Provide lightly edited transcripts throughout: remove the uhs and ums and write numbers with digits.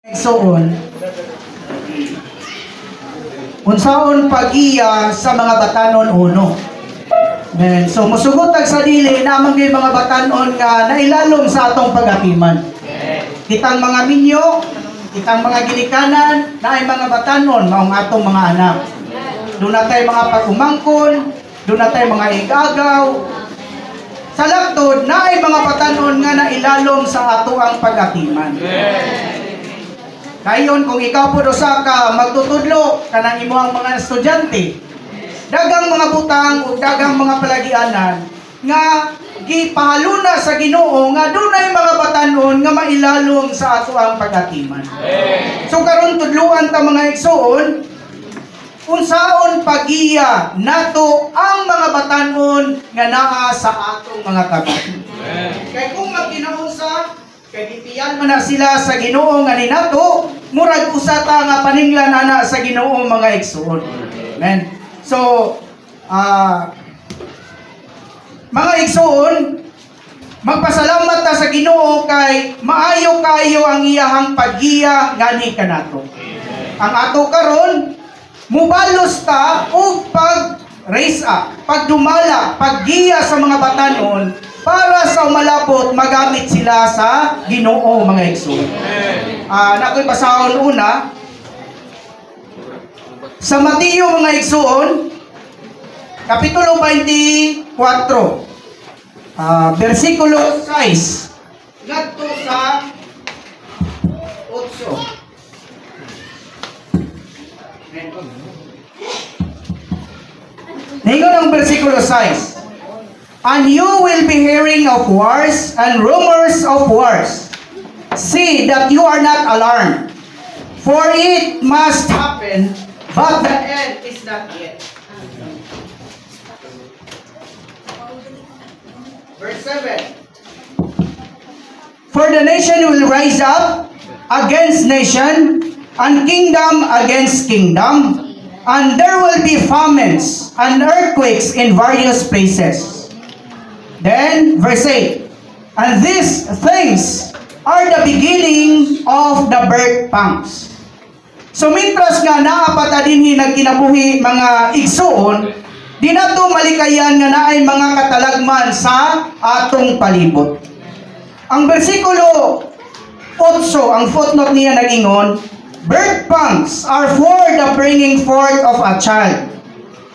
Igsoon, unsaon pagiya sa mga batanon uno. Amen. So musugotag sa dili namang gyud mga batanon nga nailalom sa atong pag-atiman. Kitang mga minyo, kitang mga ginikanan, naay mga batanon maong atong mga anak. Doon natay mga pag-umangkon, doon natay mga igagaw. Sa lagtod, naay mga batanon nga nailalom sa ato ang pag-atiman. Kayon kung ikaw po usa ka magtutudlo kanang imong mga estudyante, dagang mga butang o dagang mga palagianan nga gipahaluna sa Ginoo nga dunay mga batanon nga mailalom sa ato ang pag-atiman. So karon tudluan ta mga igsoon, unsaon pagiya nato ang mga batanon nga naa sa atong mga kabataan. Kay kung magkinaunsa kay gipiyan man na sila sa Ginoo nga ninato, murag usa ta nga paninglan ana sa Ginoo mga igsoon. Amen. So, mga igsoon, magpasalamat ta sa Ginoo kay maayo kayo ang iyahang paggiya ngani kanato. Ang ato karon mubalos ta og pag-raise up, pagdumala, paggiya sa mga batanon para sa malabot magamit sila sa Ginoo mga igsoon. Nakoy basahon una sa Mateo mga igsoon, kapitulo 24, versikulo 6 ngadto sa 8. Ningon ang versikulo 6. And you will be hearing of wars and rumors of wars. See that you are not alarmed, for it must happen, but the end is not yet. Verse 7. For the nation will rise up against nation, and kingdom against kingdom, and there will be famines and earthquakes in various places. Then, verse 8, and these things are the beginning of the birth pangs. So, mintras nga naapata dinhi nagkinabuhi mga igsoon, di nato malikayan nga naay mga katalagman sa atong palibot. Ang versikulo 8, ang footnote niya nagingon, birth pangs are for the bringing forth of a child.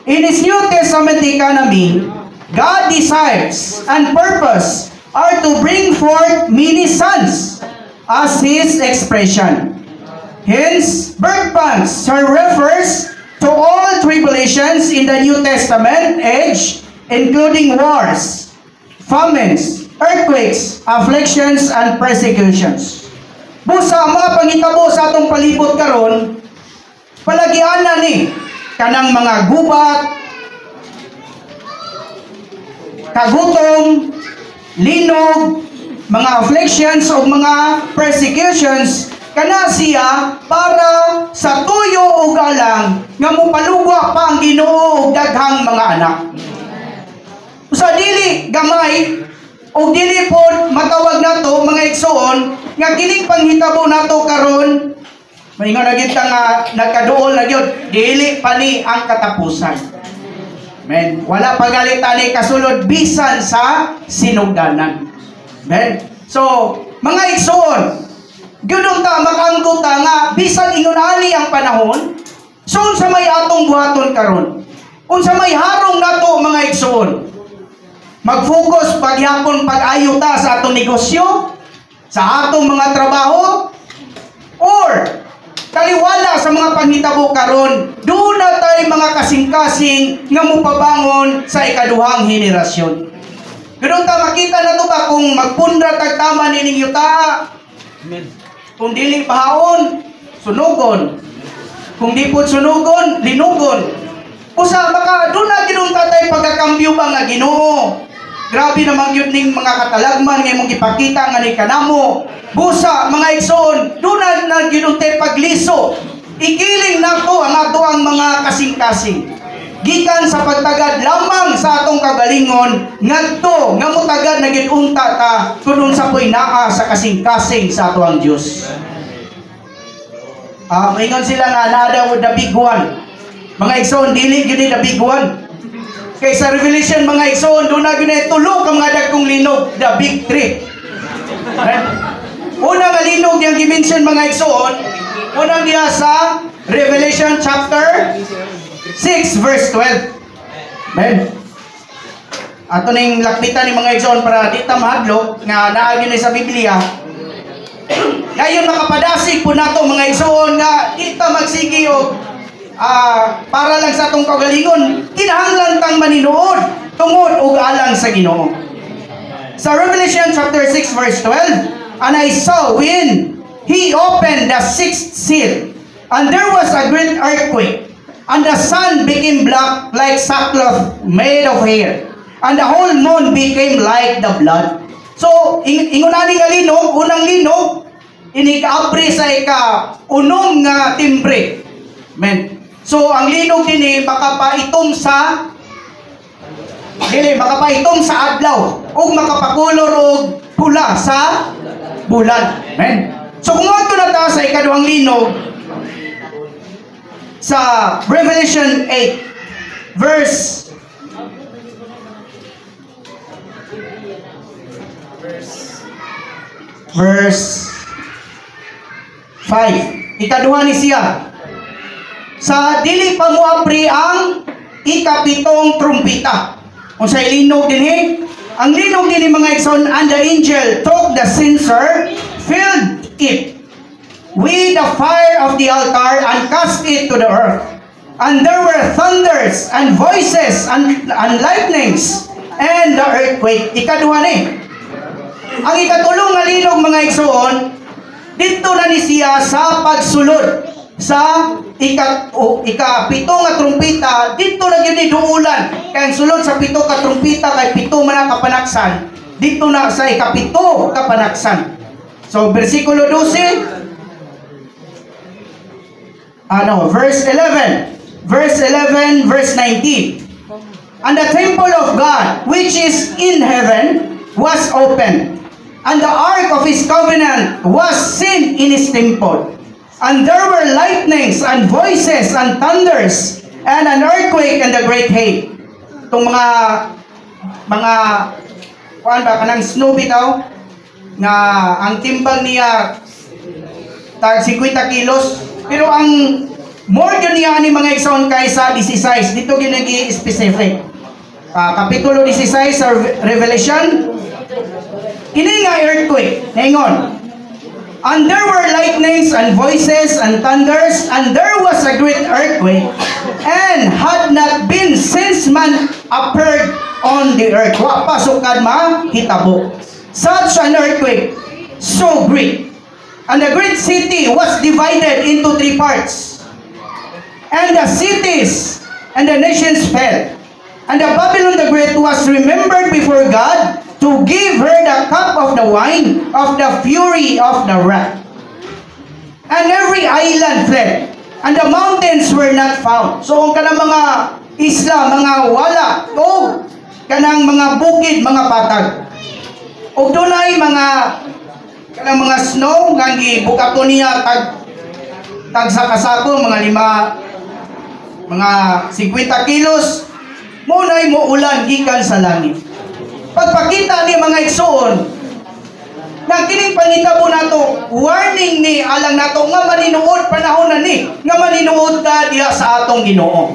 In his New Testament economy, God desires and purpose are to bring forth many sons as His expression. Hence, birth pangs refers to all tribulations in the New Testament age, including wars, famines, earthquakes, afflictions, and persecutions. Busa mga pangitabo sa atong palibot karon, palagianan ni kanang mga gubat, kagutom, linog, mga afflictions o mga persecutions, kana siya para sa tuyo o galang nga mupalugwa pa ang Ginoo og daghang mga anak. Sa dili gamay o dili pod matawag nato mga igsoon nga kining panghitabo nato karon, maingon na gyud nga nagkaduol na gyud, dili pa ni ang katapusan. Amen. Wala pagalitan ni kasulod bisan sa sinugdanan. Amen. So, mga igsoon, gyudon ta makanggo ta nga bisan ingon ani ang panahon, so unsa may atong buhaton karon? Unsa may harong nato mga igsoon? Mag-focus pagyapon pag-ayo ta sa atong negosyo, sa atong mga trabaho, or taliwala sa mga panghitabo karon, doon na tayo mga kasing-kasing nga mupabangon sa ikaduhang henerasyon. Ganun ta makita na to ba kung magpundra tagtama nining yuta, kung dili pahaon, sunugon, kung di po sunugon, linugon. Usa baka doon na ginun tatay pagkakambyo ba nga Ginoo. Grabe naman yun ning mga katalagman nga imong ipakita nga ni kanamo. Busa mga igsoon, doon na ginuntay pagliso. Ikiling nako ang ato ang mga kasing-kasing. Gikan sa pagtagad lamang sa atong kagalingon, ngadto nga mutagad na gid unta ta kuno sa puy naa sa kasing-kasing sa ato ang Dios. Maingon sila nga naa daw the big one. Mga igsoon, dili gyud the big one. Kay sa Revelation mga igsoon, doon na gyud tulo ka mga dagkong linog, the big three. Una nga linog yang gi-mention mga igsoon, unang diya sa Revelation chapter 6 verse 12. Ben. Ato ning lakbitan ni mga igsoon para di ta mahadlok nga naa gyud sa Biblia. Ngayon makapadasig po nato mga igsoon nga di ta magsigi og para lang sa atong kagalingon, kinahanglan tang maninuod tungod og alang sa Ginoo. Sa Revelation chapter 6 verse 12, and I saw when he opened the sixth seal, and there was a great earthquake, and the sun became black like sackcloth made of hair, and the whole moon became like the blood. So, ingunani nga linog, unang linog, inikapri sa ika-unom nga timbre. Amen. So, ang linog din makapaitom sa adlaw o makapakulor o pula sa bulan. Amen. So, kung ato na ta sa ikaduhang linog sa Revelation 8 verse 5. Ikaduha ni siya. Sa dili pa moapri ang ikapitong trumpeta. Unsay linog dinhi? Ang linog dinhi mga igsoon, and the angel took the censer, filled it with the fire of the altar, and cast it to the earth. And there were thunders and voices and lightnings and the earthquake. Ikaduha ni. Ang ikatulong nga linog mga igsoon, dito na ni siya sa pagsulod sa ikapito nga trumpeta. Dito na gyud ni duulan kay ang sulod sa pito ka trumpeta kay pito man ang kapanaksan. Dito na sa ikapito kapanaksan. So bersikulo 12 verse 11 verse 19. And the temple of God which is in heaven was opened, and the ark of his covenant was seen in his temple. And there were lightnings and voices and thunders and an earthquake and a great hail. Itong mga kuan ba kanang snow bitaw nga ang timbang niya tag 50 kilos, pero ang more yun niya ni mga igsoon kaysa 16. Dito ginagi specific. Kapitulo 16 sa Revelation, kini nga earthquake, ningon. And there were lightnings and voices and thunders, and there was a great earthquake, and had not been since man appeared on the earth. Wa pa sukad mahitabo. Such an earthquake, so great. And the great city was divided into 3 parts. And the cities and the nations fell. And the Babylon the Great was remembered before God, to give her the cup of the wine of the fury of the wrath. And every island fled, and the mountains were not found. So ang kanang mga isla, mga wala, o kanang mga bukid, mga patag. O dunay kanang mga snow, nga gibukato niya tag sakasako, mga 50 kilos, munay mo ulan gikan sa langit. Pagpakita ni mga igsoon nang kining pangitabo nato, warning ni alang nato nga maninuod panahon na ni nga maninuod ta diha sa atong Ginoo.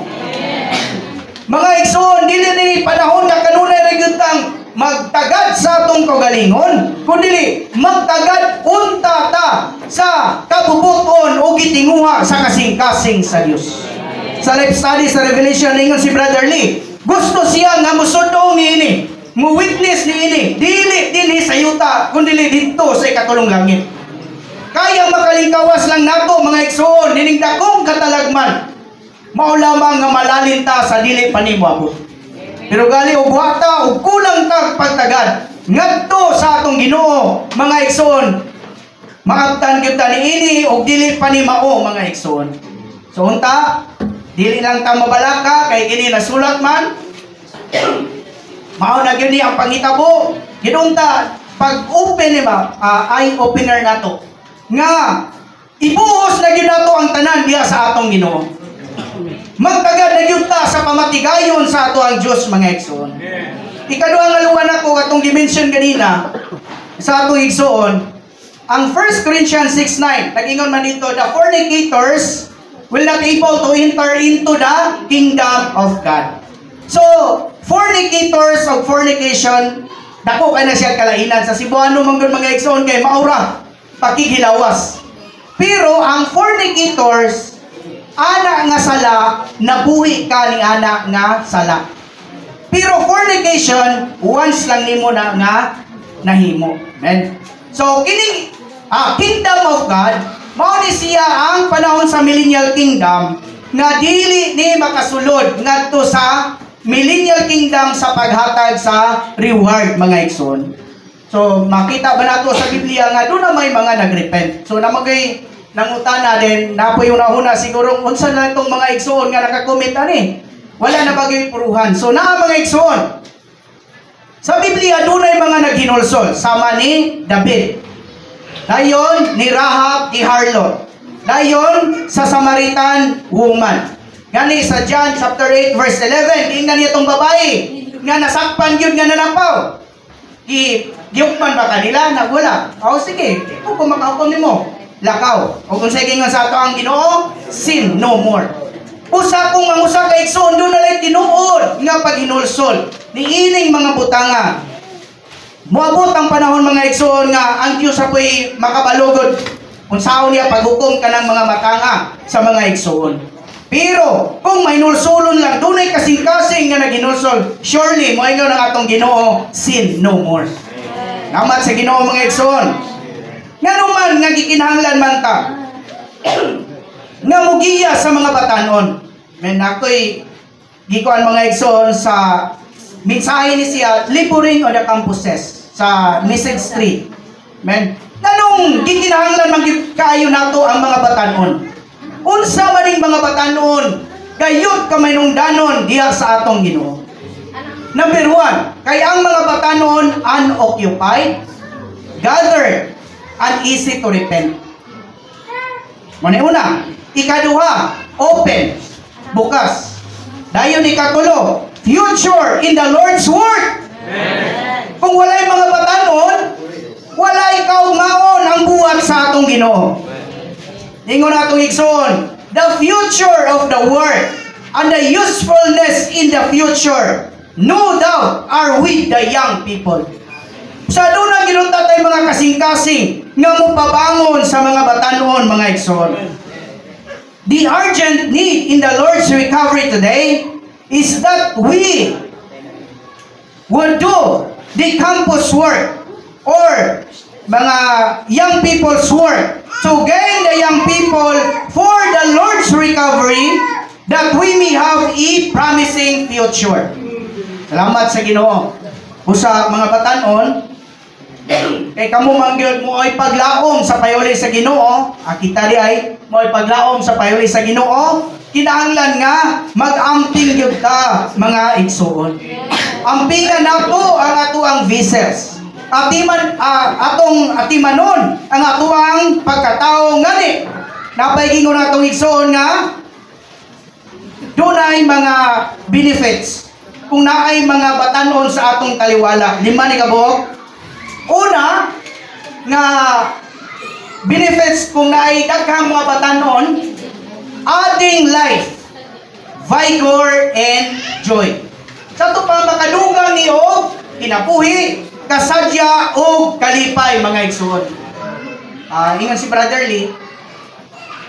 Mga igsoon, dili ni panahon nga kanunay ra gyud tang magtagad sa atong kagalingon, kundi magtagad unta ta sa kabubuton o gitinguha sa kasing-kasing sa Dios. Sa life study sa Revelation ningon si Brother Lee, gusto siya nga musudong niini, mu-witness ni ini, dili dinhi sa yuta, kundi dito sa ikatulong langit. Kaya makalingkawas lang nato mga igsoon, nining dakong katalagman, mao lamang nga malalinta sa dili panimwabo. Pero gali og wata og kulang tag pagtagad ngadto sa atong Ginoo mga igsoon, maabtan gyud ta niini og dili panimao mga igsoon. So unta, dili lang ta mabalaka kay kini nasulat man. Mao na gyud ni ang pangitabo, gidunta pag-open ni eye opener nato nga ibuhos na gyud nato ang kaayuhan diha sa atong Ginoo. Magtagad na gyud ta sa pamatigayon sa ato ang Dios, mga igsoon. Ikaduha nga luwan ako atong dimension kanina sa atong igsoon, ang 1 Corinthians 6:9 nag-ingon man dito, the fornicators will not able to enter into the kingdom of God. So, fornicators of fornication, dako kay na siya kalainan sa Cebuano manggon mga igsoon kay maura pakighilawas. Pero ang fornicators ana nga sala nabuhi ka ni ana nga sala. Pero fornication once lang nimo na nga nahimo. Amen. So kining kingdom of God mao ni siya ang panahon sa millennial kingdom nga dili ni makasulod ngadto sa millennial kingdom sa paghatag sa reward, mga igsoon. So makita ba nato sa Biblia nga doon na may mga nagrepent. So namagay nangutana din na po yung nauna siguro unsa na itong mga igsoon nga nakakomment ani. Wala na bagay puruhan. So naa mga igsoon. Sa Biblia doon ay mga naghinulsol sama ni David. Dayon ni Rahab di harlot. Dayon sa Samaritan woman. Gani sa John chapter 8 verse 11, tingnan niyo tong babae nga nasakpan gyud nga nanapaw. Giyukman ba kanila? Nagwala. O sige, kung makahukom nimo, lakaw. O kung sige nga sa ato ang Ginoo, sin no more. Usa kung ang usa ka igsoon doon na tinuod nga paghinulsol ni ining mga butanga. Moabot ang panahon, mga igsoon, nga ang Dios apoy makabalugod kung saan niya paghukom kanang mga matanga sa mga igsoon. Pero kung mahinulsulon lang, dunay kasing-kasing nga naghinulsol, surely mo ingon ang atong Ginoo, sin no more. Namat sa Ginoo, mga igsoon. Nga naman nga gikinahanglan man ta nga mugiya sa mga batanon. Men ako'y gikuan, mga igsoon, sa mensahe ni siya, Laboring on the Campuses sa message 3. Men nanong gikinahanglan man kaayo nato ang mga batanon. Unsa maning mga batanon gayud kamay nung danon diha sa atong Ginoo. Number 1, kay ang mga batanon unoccupied, gathered, and easy to repent. Muna una. Ikaduha, open, bukas. Dayon ikatulo, future in the Lord's Word. Amen. Kung walay mga batanon, walay kaugmaon ang buhat sa atong Ginoo. Ingon atong igsoon, the future of the Word and the usefulness in the future, no doubt, are with the young people. Sa doon na ginunta tayo mga kasing-kasing nga mupabangon sa mga batanon, mga igsoon. The urgent need in the Lord's recovery today is that we would do the campus work or mga young people's work to gain the young people for the Lord's recovery, that we may have a promising future. Salamat sa Ginoo. Usa mga batanon, kay kamo mangyod mo ay paglaom sa payuli sa Ginoo, kita di ay mo ay paglaom sa payuli sa Ginoo, kinahanglan nga mag-amping gyud ka, mga igsoon. Ampingan nato ang ato ang vessels. Atimanon ang ato ang pagkatao ngani. Napay gingon natong igsoon nga dunay mga benefits kung naay mga batanon sa atong taliwala. 5 ni kabuok. Una, nga benefits kung naay daghang mga batanon, adding life, vigor, and joy. Sa ito pa makadugang ni og kinabuhi, kasadya, o kalipay, mga igsoon. Ingon si Brother Lee,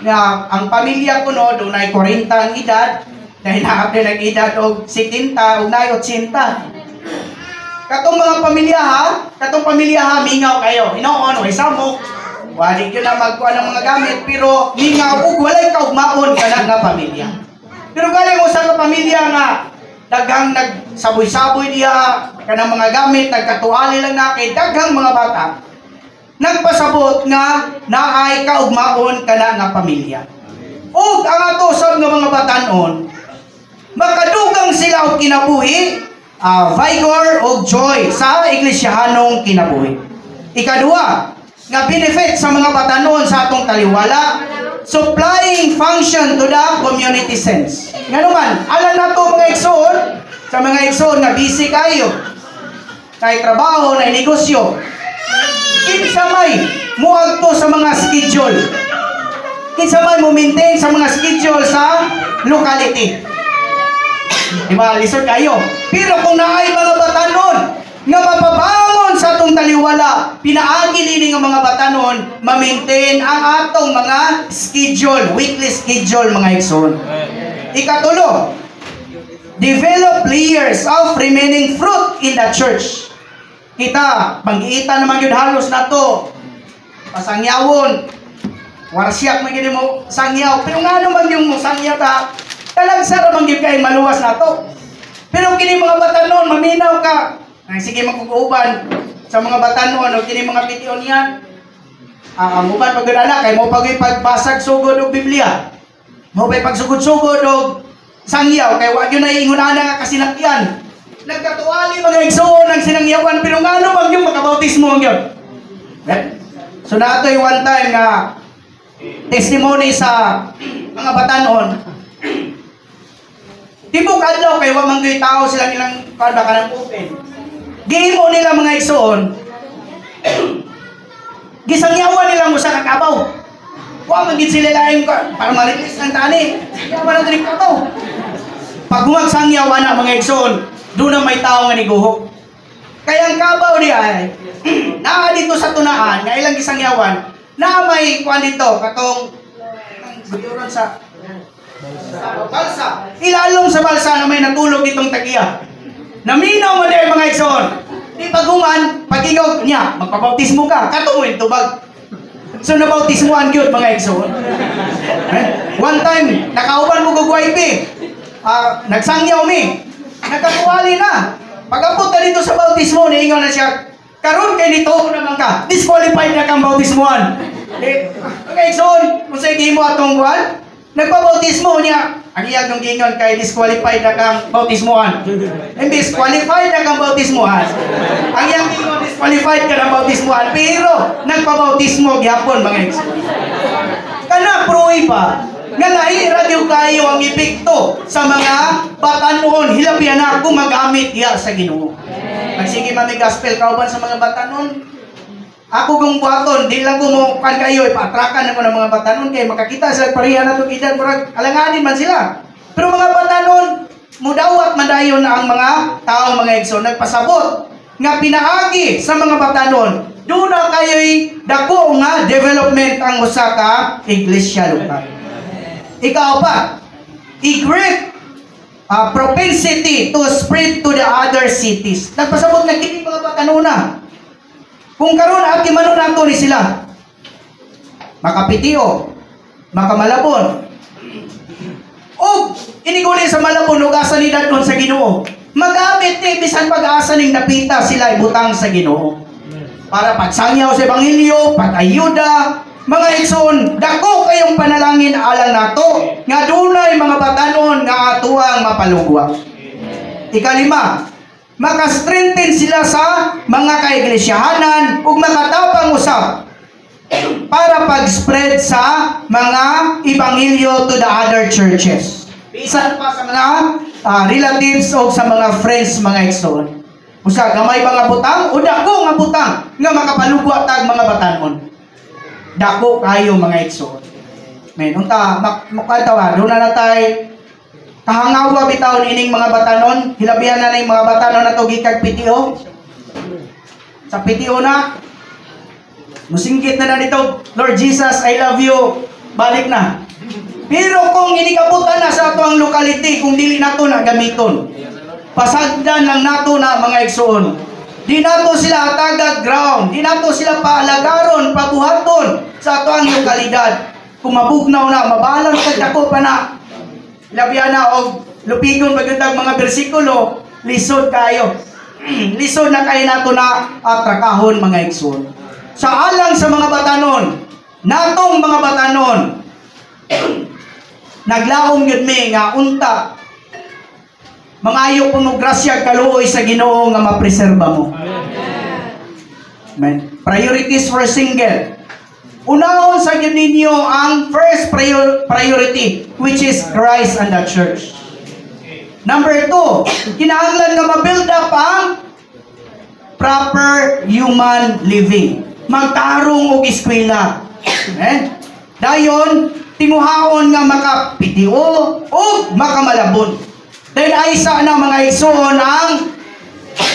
na ang pamilya ko no, doon ay 40 ang edad, dahil nakapin ang edad og 70, o na 80. Katong mga pamilya ha, mingaw kayo. Hinoon, o isamok. Wali yun na magkuha ng mga gamit, pero mingaw o walay kaugmaon ka na nga pamilya. Pero galing mo sa pamilya nga, daghang nagsaboy-saboy diha, kanang mga gamit, nagkatuali lang na kay daghang mga bata, nagpasabot nga naay kaugmaon ka na nga pamilya. O ang atosab nga mga batanon, makadugang sila og kinabuhi, vigor o joy sa iglesyahanong kinabuhi. Ikaduha, nga benefit sa mga batanon sa atong taliwala, supplying function to the community sense. Nga naman, alam na to mga igsoon, sa mga igsoon nga busy kayo, kay trabaho, na negosyo, kinsa may muagto sa mga schedule. Kinsa may mo-maintain sa mga schedule sa locality. Diba, lisod kayo. Pero kung naay mga batanon nga mapabangon sa atong taliwala, pinaagi nini nga mga batanon ma-maintain ang atong mga schedule, weekly schedule mga igsoon. Ikatulo, develop layers of remaining fruit in the church. Kita, pag-iita naman yun halos na to. Pasangyawon. Warsiyak man yun mo sangyaw. Pero nga naman yung sangyaw ta, talagsara man yun kayo maluwas na to. Pero kini mga batanon, maminaw ka. Ay, sige magkukuban sa mga batanon o kini mga pitiyon yan. Muban pag-alala, kay mo pagbasag sugod o Biblia. Mo pa'y pagsugod-sugod o sangyaw, kay wag yun na iingunana nga kasinakyan. Nagkatuwali mga igsoon ng sinangyawan, pero nga ano bang yung makabautismo ang yun? So na ito yung one time nga testimony sa mga batanon. Tibok adlaw kay wa man gyud tao sila nilang kada kanang open. Gihimo nila mga igsoon. Gisangyawan nila mo sa kakabaw. Wa man gid sila laing para marilis ng tani. Wa man diri kabaw. Pag humagsangyaw na mga igsoon, doon na may tao nga niguhok. Kaya ang kabaw di ay naa dito sa tunaan nga ilang gisangyawan na may kuan dito katong buyuron sa balsa. Ilalong sa balsa na may natulog ditong tagiya. Naminaw mo dahil mga igsoon. Di paguman, pag-ingaw niya, magpabautismo ka, katumoy tubag. So nabautismoan gyud mga igsoon. One time, nakauban mo kog wife. Nagsangyaw mi. Nagkatuwali na. Pag-abot ka dito sa bautismo, niingaw na siya. Karon kay dito naman ka. Disqualified na kang bautismoan. Mga igsoon, kung sa mo atong buwan, nagpabautismo niya. Ang iyag ng gingon kay disqualified na kang bautismoan. Imbis qualified na kang bautismoan. Ang iyang gingon disqualified ka ng bautismoan. Pero nagpabautismo gyapon mga igsoon. Kana pruwi pa. Nga lahira diyo kayo ang epekto sa mga batanon. Hilabihan na gumagamit iya sa Ginoo. Magsige mami gospel kauban sa mga batanon. Ako kung buhaton, di lang kumukan kayo, ipatrakan ako ng mga batanon kay makakita sila parihan na itong edad, parang alanganin man sila. Pero mga batanon, mudawat madayon na ang mga tao, mga igsoon, nagpasabot nga pinaagi sa mga batanon. Doon na kayo'y dako nga development ang usa ka iglesia lokal. Ikaw pa, i-great propensity to spread to the other cities. Nagpasabot na kini mga batanon na. Kung karon at kimano nato ni sila, makapitiyo, makamalabon, o iniguli sa malabon, ugasan ni dadon sa Ginoo. Magamit ni bisan pag-asa ning napita sila ibutang sa Ginoo. Para pagsangyaw sa Ebanghelyo, pag-ayuda, mga igsoon, dako kayong panalangin alang nato, nga dunay mga batanon nga atuang mapalugwa. Ikalima, maka-strengthen sila sa mga kaiglesiyahanan ug makatapang usab para pag-spread sa mga ebanghelyo to the other churches. Bisan pa sa mga relatives o sa mga friends, mga igsoon. Usa gamay mga butang o dako nga butang nga makapalugwa tag mga batanon. Dako kayo mga igsoon. Men unta makatawa do na natay kahangawa bitaw ining mga batanon, hilabihan na ning mga batanon na to gikag PTO. Sa PTO na musinggit na dito, Lord Jesus, I love you. Balik na. Pero kung inikabutan na sa ato ang locality, kung dili nato na gamiton, pasagdan lang nato na mga igsoon. Di nato sila tagad ground, di nato sila paalagaron, pabuhaton sa ato ang lokalidad. Kung mabugnaw na, mabalan kagdako pa na. Labihan na o lupigon magandang mga bersikulo, lisod kayo. Lisod na kayo nato na atrakahon mga igsoon. Sa alang sa mga batanon, natong mga batanon, naglaom yun mi nga unta, mangayo puno grasya kaluoy sa Ginoo nga mapreserba mo. Amen. Priorities for single. unahon sa gyud ninyo ang first priority, which is Christ and the church. Number 2, kinahanglan nga ma-build up ang proper human living. Magtarong og eskwela. Dayon, tinguhaon nga makapitiyo o makamalabon. Then ay sa na mga igsoon ang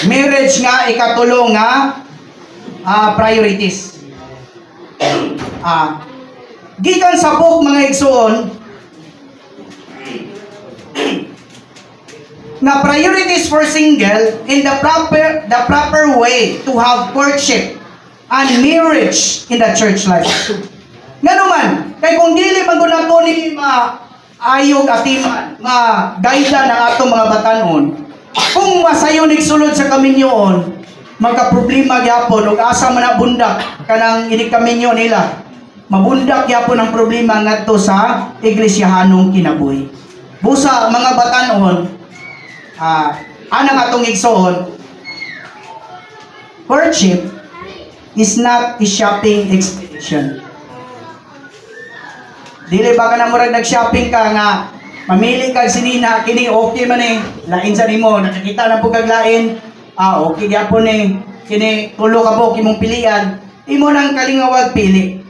marriage nga ikatulong nga priorities. Gikan sa book mga igsoon nga priorities for single in the proper way to have courtship and marriage in the church life. Nga naman, kay kung dili man nato ni ayog atiman nga gayda ng atong mga batanon, kung masayo nigsulod sa kaminyoon, magka-problema gyapon ug asa man nabundak kanang ini kaminyo nila. Mabundak gyapon ang problema ngadto sa iglesyahanong kinabuhi. Busa mga batanon, anang atong igsoon, courtship is not a shopping expedition. Dili ba ka na murag nag-shopping ka nga mamili kag sinina kini okay man lain sa nimo nakakita na pug kag lain okay gyapon kini tulo ka po kimong pilian imo nang kalingawag pili.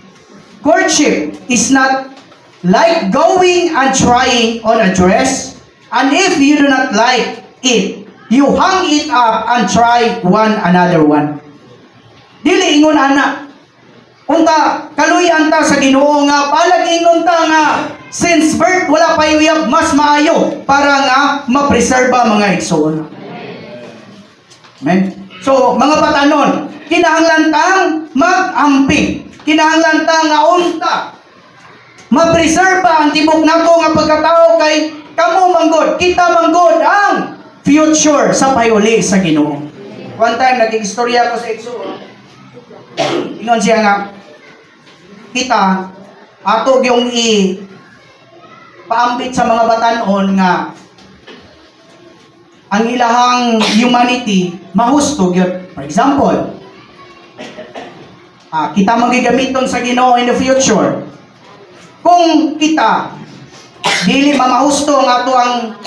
Courtship is not like going and trying on a dress, and if you do not like it, you hang it up and try one another one. Dili ingon ana unta kaluyan ta sa Ginoo nga palag ingon ta nga since birth wala pa uyab mas maayo para nga mapreserba mga igsoon. Amen. So mga batanon, kinahanglan tang mag-amping, kinahanglan ta nga unta mapreserba ang tibok nato nga pagkatao kay kamo manggod, kita manggod ang future sa payuli sa Ginoo. One time naging-istorya ko sa igsoon. Ingon siya nga kita ato yung paambit sa mga batanon nga ang ilahang humanity mahusto gyud. For example, kita magigamiton sa Ginoo in the future. Kung kita dili mamahusto ang ato ang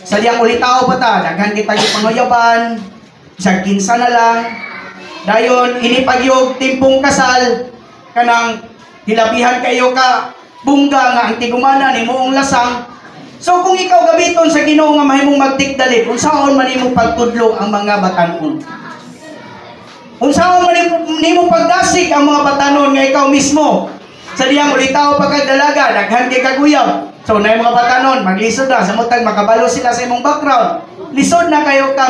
sadyang ulitaw pa ta, daghan kita gipanguyaban, sa kinsa na lang, dayon inipagyog timpong kasal kanang hilabihan kayo ka bungga nga ang tigumana ni moong lasang. So kung ikaw gabiton sa Ginoo nga mahimong magtikdalit, unsaon man nimo pagtudlo ang mga batanon? Unsaon man nimo pagdasig ang mga batanon nga ikaw mismo sa diyang ulitaw pagkadalaga daghan kay kaguyab. So na mga batanon maglisod na sa mutag makabalo sila sa imong background. Lisod na kayo ka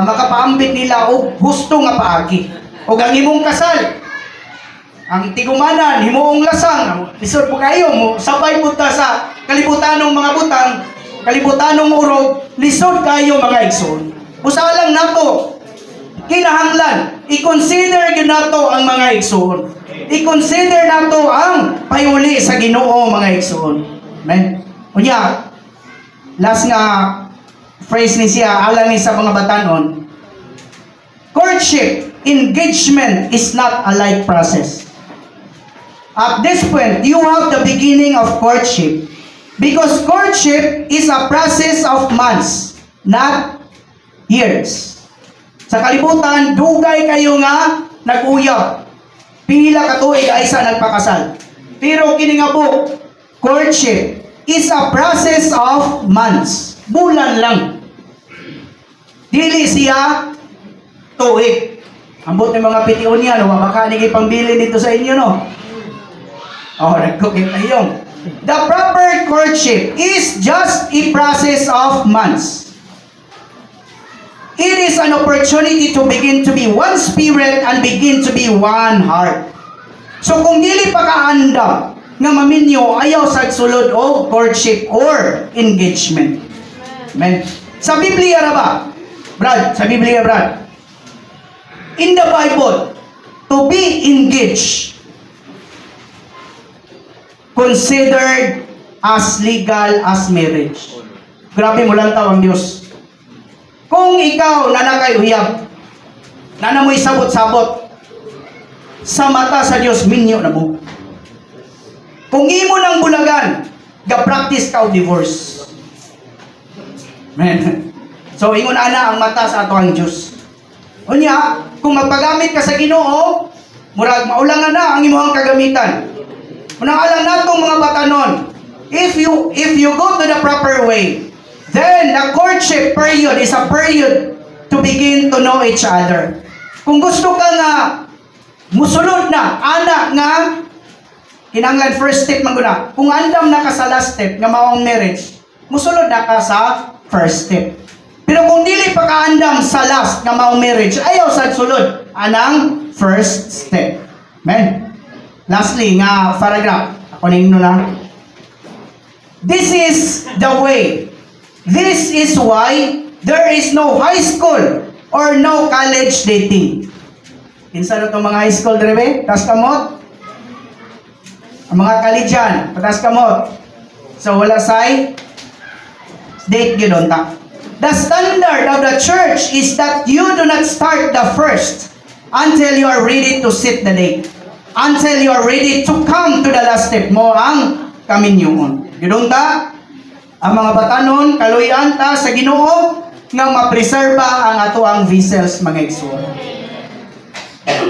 makapaambit nila og husto nga paagi. Og ang imong kasal ang tigumanan, himuong lasang, lisod po kayo mo, sabay po ta sa kalibutanong mga butang, kalibutanong urog, lisod kayo mga igsoon. Usalang nato, kinahanglan, i-consider yun nato ang mga igsoon. I-consider nato ang payuli sa Ginoo mga igsoon. Amen? Unya, last nga phrase ni siya, alang ni sa mga batanon, courtship, engagement is not a light process. At this point, you have the beginning of courtship. Because courtship is a process of months, not years. Sa kalibutan, dugay kayo nga nag-uyab. Pila ka tuig ay sa nagpakasal. Pero kini nga po, courtship is a process of months. Bulan lang. Dili siya tuig. Ambot ng mga pitiyon niya, baka nagipambili dito sa inyo, no? Nagkukit na yung. The proper courtship is just a process of months. It is an opportunity to begin to be one spirit and begin to be one heart. So kung dili pa kaanda nga maminyo, ayaw sa sulod o courtship or engagement. Amen. Sa Biblia ra ba? Brad, sa Biblia, Brad. In the Bible, to be engaged considered as legal as marriage. Grabe mo lang tawang Diyos. Kung ikaw nanakay uyab, nanamoy sabot-sabot, sa mata sa Dios minyo na mo. Kung imo nang bulagan, ga-practice ka og divorce. Amen. So ingon ana ang mata sa ato ang Dios. Unya, kung magpagamit ka sa Ginoo, murag maulangan na ang imong kagamitan. Unang alam natong mga batanon, if you go to the proper way, then the courtship period is a period to begin to know each other. Kung gusto ka nga musulod na ana nga kinanglan first step man guna. Kung andam na ka sa last step nga maong marriage, musulod na ka sa first step. Pero kung dili pa ka andam sa last nga maong marriage, ayaw sad sulod anang first step. Amen. Lastly nga paragraph. Ako ning na. This is the way. This is why there is no high school or no college dating. Kinsa na itong mga high school drebe? Tas kamot? Ang mga kalidyan, patas kamot. So wala say date yun ta. The standard of the church is that you do not start the first until you are ready to sit the date. Until you are ready to come to the last step mo ang kaminyoon. Yun ta? Ang mga batanon, kaluyan ta sa Ginoo nga mapreserba ang ato ang vessels mga igsoon.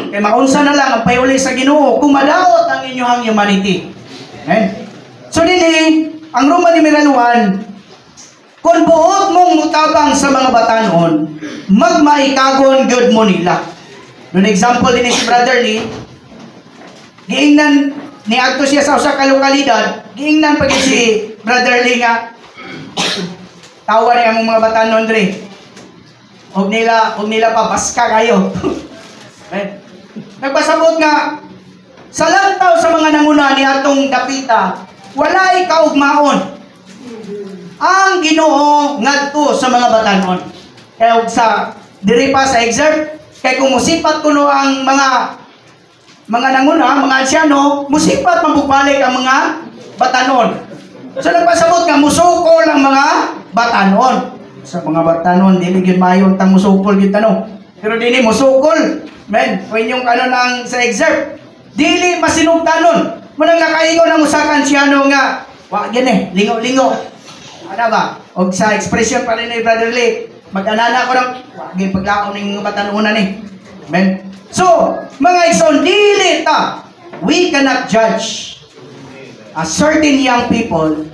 Kaya maunsa na lang ang payuli sa Ginoo kung madaot ang inyong humanity. Amen. So dinhi ang Roman numeral 1, kung buot mong mutabang sa mga batanon, magmaikagon gyud mo nila. Doon example din si Brother Lee, giingnan ni adto siya sa usa ka lokalidad, giingnan pag si Brother Lee nga tawa ni among mga batanon dre. Og nila papaska kayo. Nagpasabot nga sa lantaw sa mga nanguna ni atong dapita, walay kaugmaon ang Ginoo ngadto sa mga batanon. Kaya sa diri pa sa excerpt, kay kung musipat kuno ang mga nanguna, mga ansyano, musipat mabubalik ang mga batanon. So nagpasabot nga musukol ang mga batanon. Sa mga batanon dili gyud mayon tang musukol gyud tanong. Pero dili musukol. Men, when yung lang sa excerpt, dili masinugtanon. Munang nakaingon ang usa ka ansyano nga, wa gani, lingo-lingo. Ano ba? Og sa expression pa rin ni Brother Lee, mag-anana ko ng wa gyud paglaom ning batanunan ni. Men. So, mga igsoon, dili ta. We cannot judge a certain young people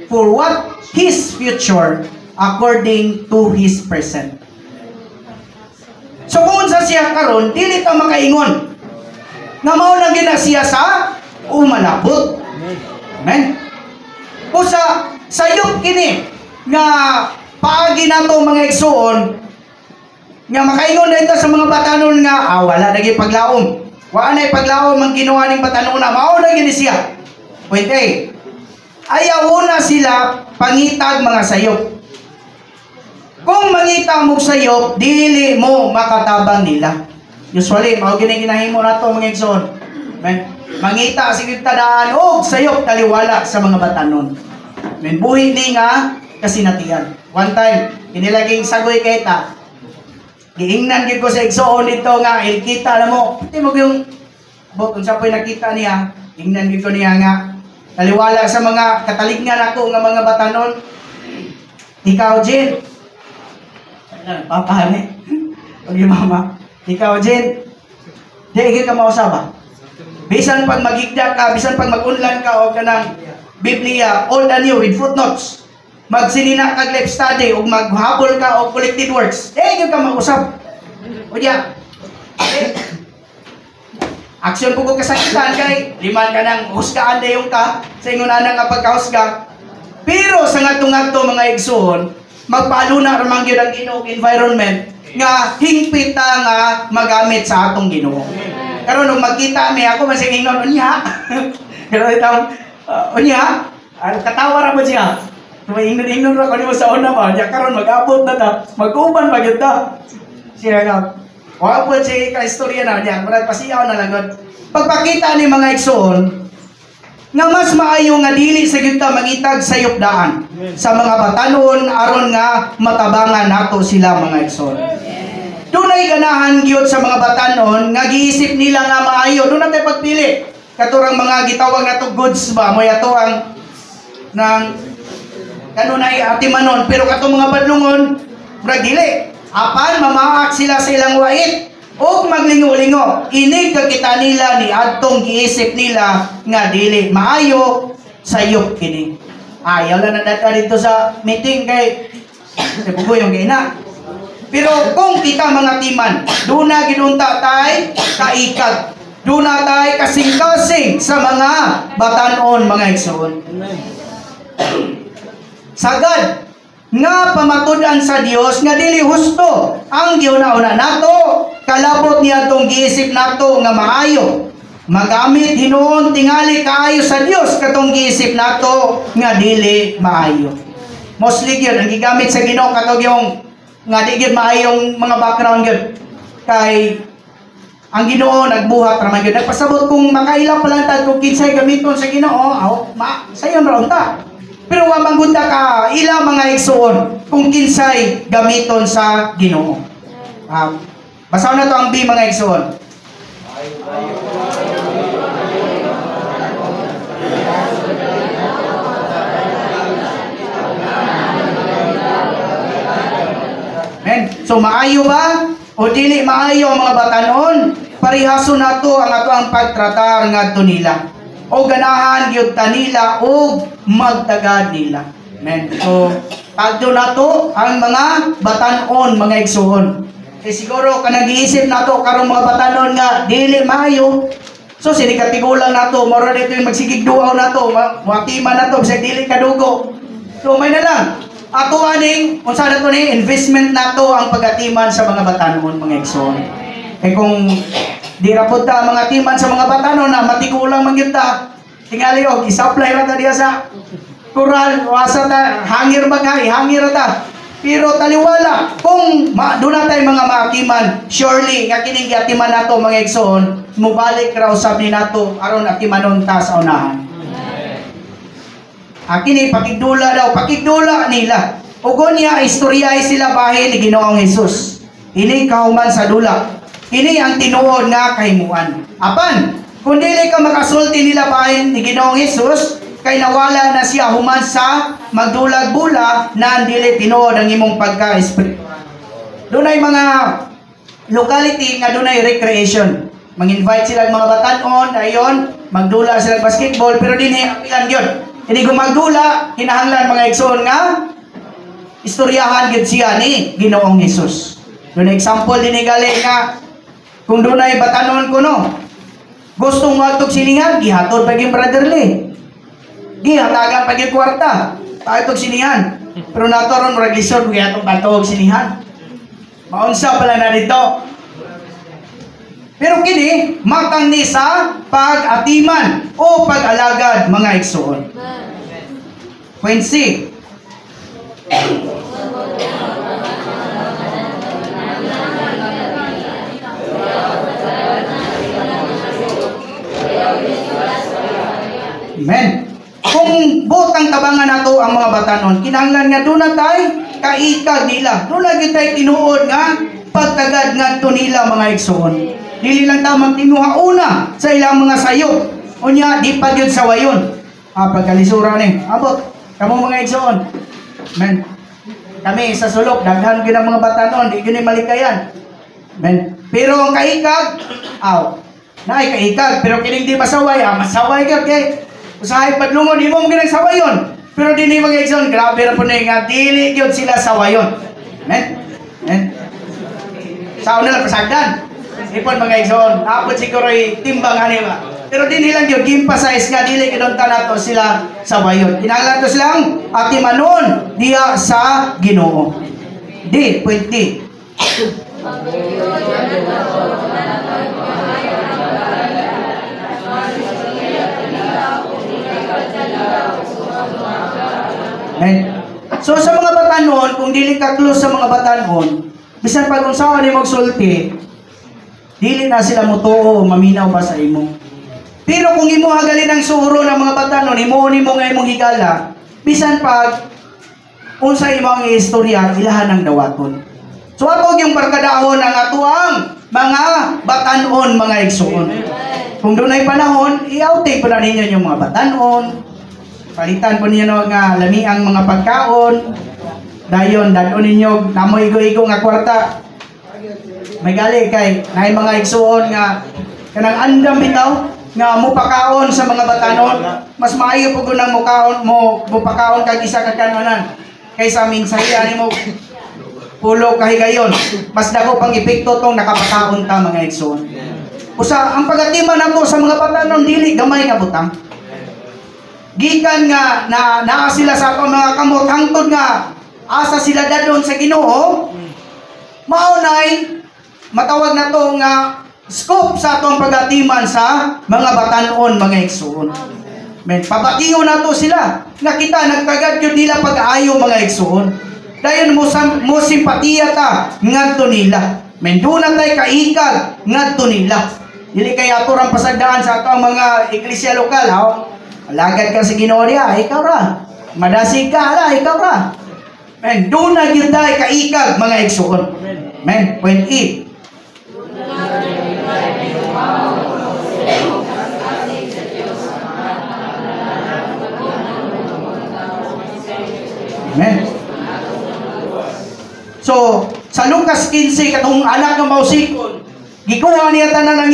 for what his future according to his present. So kung sa siya karon, dili ka makaingon nga mao lang gina siya sa umalabot. Amen. Usa sayop kini nga paagi nato mga igsoon nga makaingon dito sa mga batanon nga wala na gyud paglaom. Wa na paglaom ang ginawa ning batanon na mao na gini siya. Pwede. Ayaw na sila pangitag mga sayop. Kung mangita mo sayop, dili mo makatabang nila. Usually, mao gini ginahimo nato mga igsoon. Mangita sige tadaan og sayop taliwala sa mga batanon. Men buhi ni nga kasinatian. One time, inilaging sagoy kay ta. Giingnan gyud ko sa igsoon dito nga ilkita na mo. Ti mo yung kung sa po'y nakita niya, ingnan gyud ko niya nga taliwala sa mga katalignan ako nga mga batanon. Ikaw, Jen. Papahali. Pag yung mama. Ikaw, Jen. Di, igil ka mausaba. Bisan pag magigda ka, bisan pag mag-unlan ka o ka ng Biblia, old and new, with footnotes. Magsinina ka life study o maghabol ka o collected works. Di, igil ka mausap. O diya. Aksyon po ko kasakitan kay liman ka ng husgaan na yung ka sa ingunan nga pagkahusga. Pero sa ngatong-ngato mga igsoon, magpaaluna ramang yun ang Ginoo environment nga hingpita nga magamit sa atong Ginoo. Karon nung magkita mi ako masing ingnon unya. Pero itong unya, katawa ra mo siya. Ingnon ra ko nimo sa una ba, ya karon mag-abot na ta, mag-uban pa gyud ta. Siya nga wa po si ka istorya na niya, murag pasiyaw na lang. Pagpakita ni mga igsoon nga mas maayo nga dili sa gyud ta mangitag sayop daan sa mga batanon aron nga matabangan nato sila mga igsoon. Dunay dunay ganahan gyud sa mga batanon nga giisip nila nga maayo. Doon natin pagpili. Katurang mga gitawag na to goods ba, mo yato ang ng kanunay atimanon, pero katong mga badlungon murag dili. Apan mamaak sila sa ilang wait o maglingo-lingo. Inig kakita nila ni adtong giisip nila nga dili maayo sayop kini. Ayaw lang na dito sa meeting kay bugoy yung gina. Pero kung kita mga timan, doon na ginunta tay kaikag. Doon na tay kasing-kasing sa mga batanon mga igsoon. Sagad nga pamatud-an sa Dios nga dili husto ang giuna-una nato, kalabot niya tong giisip nato nga maayo. Magamit hinuon tingali kaayo sa Dios katong giisip nato nga dili maayo. Mostly gyud ang gigamit sa Ginoo katong yung nga di gyud maayong mga background gyud. Kay ang Ginoo nagbuhat ra man gyud. Nagpasabot kung makaila pa lang tad kung kinsay gamiton sa Ginoo, sayon ra unta. Pero wa manggunda ka ila mga igsoon kung kinsay gamiton sa Ginoo. Basaw na to ang B mga igsoon. So maayo ba o dili maayo ang mga batanon? Parihaso nato ang ato ang pagtratar ngadto nila. O ganahan gyud ta nila o magtagad nila. Amen. So pagdo nato ang mga batanon mga igsoon. Siguro kanang giisip nato karong mga batanon nga dili maayo. So sinikatigulang nato, moro dito yung magsigig duaw nato, muatima nato bisag dili kadugo. So may na lang. Ato aning unsa nato ni investment nato ang pagatiman sa mga batanon mga igsoon. Kay kung di ra pud ta mga timan sa mga batanon na matigulang man gyud ta, tingali og i-supply ra ta diha sa kural, wasa ta hangir bagay, hangir ta. Pero taliwala kung doon na tayo mga maakiman, surely nga kining atiman nato mga igsoon, mubalik raw usab ni nato aron atimanon ta sa unahan. Kini pakigdula daw, pakigdula nila. Ugon niya istoryahay sila bahin ni Ginoong Hesus. Ini kauman sa dula. Ini ang tinuod nga kahimuan. Apan, kung dili ka makasulti nila bahin ni Ginoong Hesus, kay nawala na siya human sa magdulag-bula na dili tinuod ang imong pagka-espiritual. Doon ay mga locality nga doon ay recreation. Mag-invite sila mga batanon, ayon, magdula sila basketball, pero dinhi apilan yun. Hindi kung magdula, hinahanglan mga igsoon nga istoryahan gyud siya ni Ginoong Hesus. Doon example din gali nga kung doon ay batanon ko no, gustong magtog sinihan, gihatod paging brotherly. Gihatagan paging kwarta, pagtog sinihan. Pero natoron murag lisod gihatog batog sinihan. Maunsa pala na dito. Pero kini matang ni sa pag-atiman o pag-alagad mga igsoon. Quincy. Amen. Kung butang tabangan nato ang mga batanon, kinahanglan nga doon na tayo kaikag nila. Doon lagi tayo tinuod nga pagtagad ngadto nila mga igsoon. Dili lang ta magtinuha una sa ilang mga sayop. Unya di pa gyud sawayon. Pagkalisura ni. Abot kamo mga igsoon. Men. Kami sa sulok daghan gyud ang mga batanon, di gyud ni malikayan. Men. Pero ang kaikag, naay kaikag pero kining di masaway, masaway gyud kay usahay padlungon di mo ginagsawayon. Pero dinhi mga igsoon, grabe ra pud nga dili gyud sila sawayon. Men. Men. Sa una lang pasagdan. Ipon mga igsoon, apod siguro timbang ani ba. Pero din nilang gyud gi-emphasize nga dili kinunta nato sila sa bayon. Kinahanglan to silang atimanon diha sa Ginoo. Di, point D. So sa mga batanon, kung dili ka close sa mga batanon, bisan pag unsaon ni magsulti, dili na sila mutuo maminaw ba sa imo. Pero kung imo hagalin ang suuro ng mga batanon, imo nga imong higala, bisan pag unsa imo ang istorya ilahan ng dawaton. So atog yung barkadahon ang atuang mga batanon, mga igsoon. Kung doon ay panahon, i-outing po na ninyo yung mga batanon. Palitan po ninyo nga lamiang mga pagkaon. Dayon, dadon ninyo, namoy igo-igo nga kwarta. May gali kay, naay mga igsoon nga, kanang andam bitaw, nga mupakaon sa mga batanon. Mas maayo po kung mupakaon kag isa ka kanonan. Kaysa minsan yan mo, pulo kahigayon. Mas dako pang epekto tong nakapakaon ta, mga igsoon. Usa, ang pagatiman nato sa mga batanon, dili gamay nga butang. Gikan nga, naa sila sa atong mga kamot, hangtod nga, asa sila dadon sa Ginoo, maunay, matawag na to nga, scope sa atong pagatiman sa mga batanon, mga igsoon. Men, pabatiyo na to sila. Nakita, nagkagad yun nila pag-aayo, mga igsoon. Dayon mo simpatiya ta, ngadto nila. Men, doon na tayo kaikag, ngadto nila. Dili kaya turang pasagdaan sa atong mga iglesia lokal, ha? Alagad ka sa Ginoo niya, ikaw ra. Madasig ka, ala, ikaw ra. Men, doon na yun tayo kaikag, mga igsoon. Men, point E. Amen. So, sa Lucas 15, katong anak ng mausikon, gikuha niya tanan ng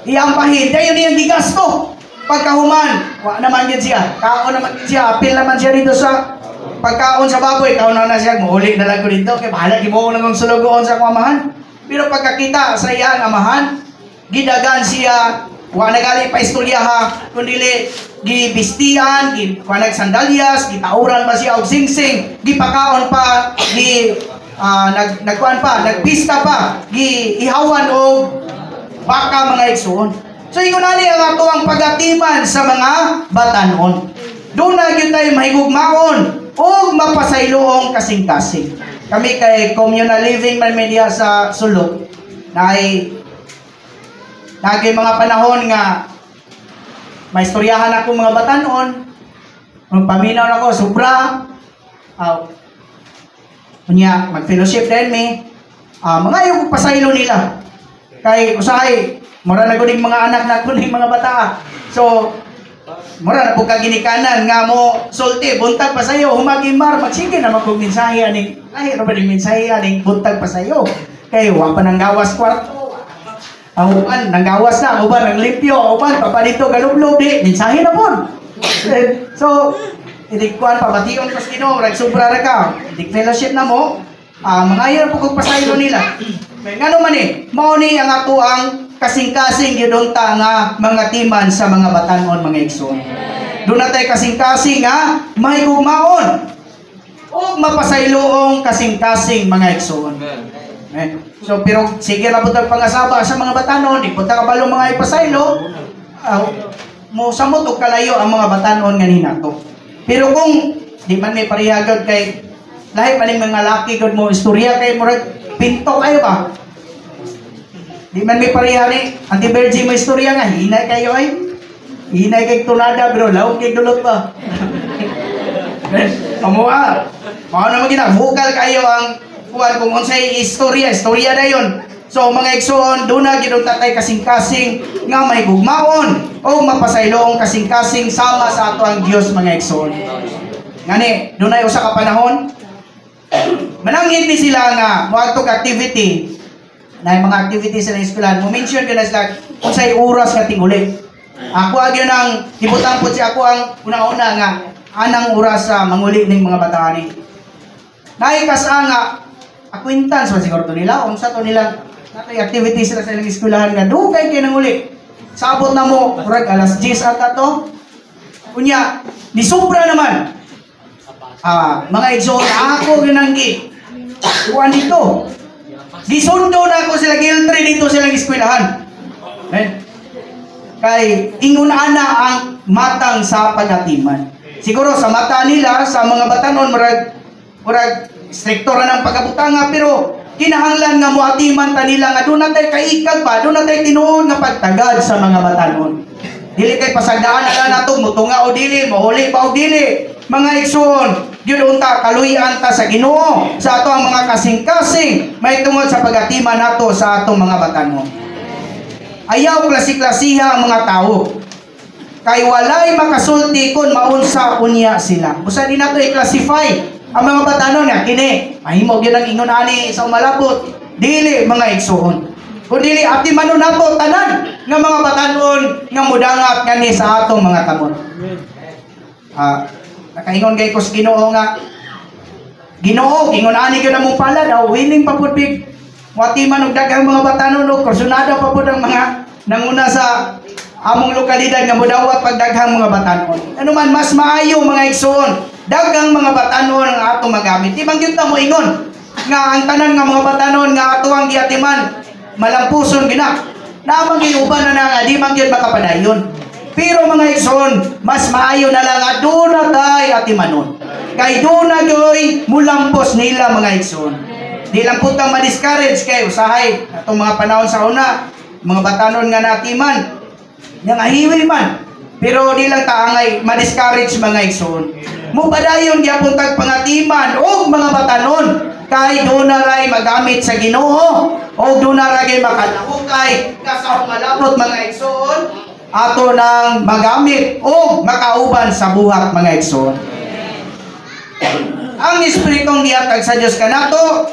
iyang pahid. Dayon niyang gigasto. Pagkahuman, wa naman yun siya. Kaon naman yun siya. Apil naman siya dito sa pagkaon sa baboy. Kaon na siya. Muhuli na lang ko dito. Kaya bahala, gibuo na kong sulugoon sa akong amahan. Pero pagkakita sa iyang amahan, gidagan siya. Wa nagali pa istorya ha. Kundili, gibistian, gipanag sandalyas, gitauran pa siya og singsing, gipakaon pa, nagpista pa, giihawan og baka, mga igsoon. So ingon ani ang ato ang pagatiman sa mga batanon. Doon na gyud tayo mahigugmaon og mapasayloong kasing-kasing. Kami kay communal living man media sa sulod naay mga panahon nga may istoryahan ako mga batanon. Nung paminaw na ko, sobra. Mag-fellowship din me. Mga yung pasaylo nila. Kay usahay, mura na kuning mga anak na kuning mga bata. So, mura na po kaginikanan nga mo sulti, buntag pa sa'yo, humagimar, magsige na magkuminsahe aning, lahiro ba ning minsahe aning buntag pa sa'yo. Kay wa pa nang gawas kwarto. Ang uban, nanggawas na, ang uban, ang limpyo, ang uban, papadito, galublob, di, minsahe na po. So, hindi kuhan, pabation ko sa Ginoo, nagsubra na ka, hindi fellowship na mo, mga yun po kung pasaylo nila. May nga naman mao ni ang ato ang kasing-kasing yun ta nga mga timan sa mga batanon, mga igsoon. Doon na tayo kasing-kasing nga, may gugmaon, o mapasayloong kasing-kasing, mga igsoon. So, pero sige na po pangasaba sa mga batanon, ipunta ka balong mga ipasaylo, mo samot o kalayo ang mga batanon nga ninato. Pero kung di man may parihagod kay lahi pa ning mga laki gud mo istorya kay murag pinto kayo ba? Di man may parihani, anti-virgin mo istorya nga, hinay kayo ay. Hinay kay tunada bro, laog kay dulot pa. Amuha. Mao na magina, vocal kayo ang kung unsay istorya dayon. So mga igsoon, doon na gid tatay kasing-kasing nga may gugmaon o mapasayloong kasing-kasing sama sa ato ang Dios, mga igsoon. Ngani, doon ay usa ka panahon manangin ni sila nga moadtog activity. Na mga activities sa eskwelahan, mo mention gyud sila unsay oras nga tinguli. Ako agyon ang gibutang pud si ako ang una-una nga anang oras sa manguli ning mga bata ni. Naikasa nga acquaintance man siguro to nila, unsa to nila natay activities sila sa ilang eskwelahan nga dugay kay nang uli. Sabot na mo, murag alas 10 ata to. Unya, ni sobra naman. Mga igsoon, ako ginanggi. Kuan dito. Disundo na ako sila giltre dito silang eskwelahan. Kay ingon ana ang matang sa pagatiman. Siguro sa mata nila, sa mga batanon, murag strikto ra ng pagabutanga, pero kinahanglan nga moatiman ta nila nga doon natay kaikag pa, doon natay tinuod nga pagtagad sa mga batanon. Dili kay pasagdaan na lang nato mutunga o dili, mahuli pa o dili. Mga igsoon, gyud unta kaluy-an ta sa Ginoo sa ato ang mga kasing-kasing may tungod sa pagatiman nato sa atong mga batanon. Ayaw klase-klasiha ang mga tao. Kay walay makasulti kun maunsa unya sila. Usa din nato i-classify ang mga batanon nga kini mahimo gyud ang ingon ani sa umalabot. Dili mga igsoon. Kun dili ati manon nato tanan nga mga batanon nga mudangat kani sa atong mga tamon. Nakaingon kay kus Ginoo nga Ginoo ingon ani gyud among palad daw willing pa pud big wati man og daghang mga batanon og kursunada pa pud ang mga nanguna sa among lokalidad nga modawat pagdaghang mga batanon. Ano man mas maayo mga igsoon, daghang mga batanon ang ato magamit. Di man gyud ta mo ingon nga ang tanan nga mga batanon nga ato ang giatiman malampuson gina. Namang giuban na nga di man gyud makapadayon. Pero mga igsoon, mas maayo na lang at doon na tayo atimanon. Kay doon na gyoy mulampos nila mga igsoon. Di lang po tang ma-discourage kayo usahay atong mga panahon sa una, mga batanon nga natiman, nga ahiwi man. Pero di lang taangay ma-discourage mga igsoon. Mupadayon gyapon tag pangatiman og mga batanon kay doon na ray magamit sa Ginoo o doon na ray makalahukay sa malabot mga igsoon ato nang magamit o makauban sa buhat mga igsoon. Ang espiritong gihatag sa Dios kanato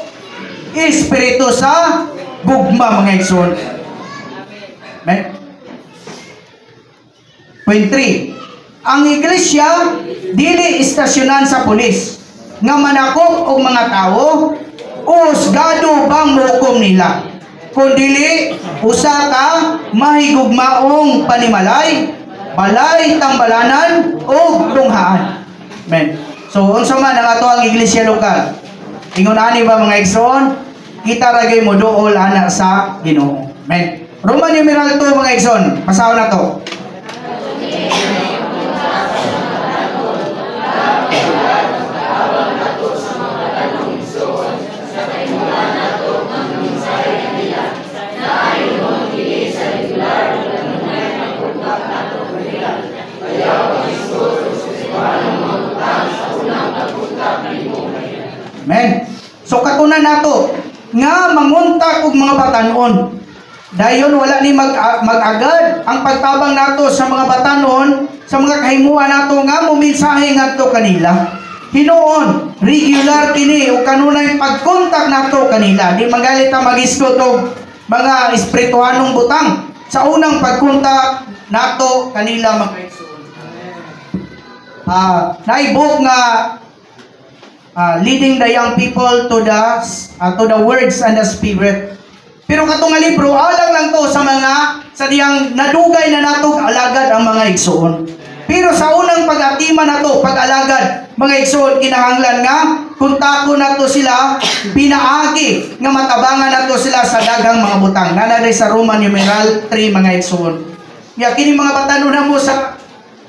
espiritu sa gugma mga igsoon. Point 3. Ang iglesia dili istasyonan sa pulis nga manakop og mga tawo usgado bang mukom nila. Kundili usa ka mahigugmaong panimalay, balay tambalanan ug tunghaan. Amen. So unsa man ang ato ang iglesia lokal? Ingon ani ba mga igsoon? Kita ra gyud mo duol ana sa Ginoo. Amen. Roman numeral 2 mga igsoon. Pasahon na to. Amen. So katunan nato nga mangunta og mga batanon. Dayon wala ni mag-agad ang pagtabang nato sa mga batanon sa mga kahimuan nato nga mumensahe ngadto kanila. Hinuon regular kini o kanunay pagkontak nato kanila. Di magalit ta mag-isgot og mga espirituhanong butang sa unang pagkontak nato kanila mga igsoon. Naibok nga leading the young people to the words and the spirit. Pero katong nga libro alang lang to sa diyang nadugay na natog alagad ang mga igsoon. Pero sa unang pag-atiman nato pag-alagad mga igsoon kinahanglan nga kontakon nato sila pinaagi nga matabangan nato sila sa daghang mga butang. Nanay sa Roman numeral 3 mga igsoon. Ya kini mga batanon na mo sa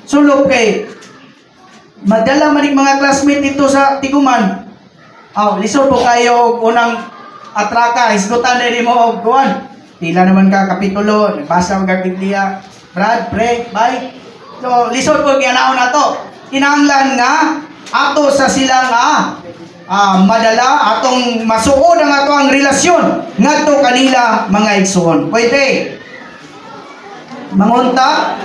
sulok kay madala maning mga classmate dito sa Tiguman. Lisod po kayo unang atraka, isgutan na mo og kuan. Pila naman ka kapitulo, nagbasa ang Biblia. Brad, pray, bye. So, lisod po giyanaon na to. Kinahanglan nga ato sa silang madala atong masuod ang ato ang relasyon ngadto kanila mga igsoon. Pwede mangunta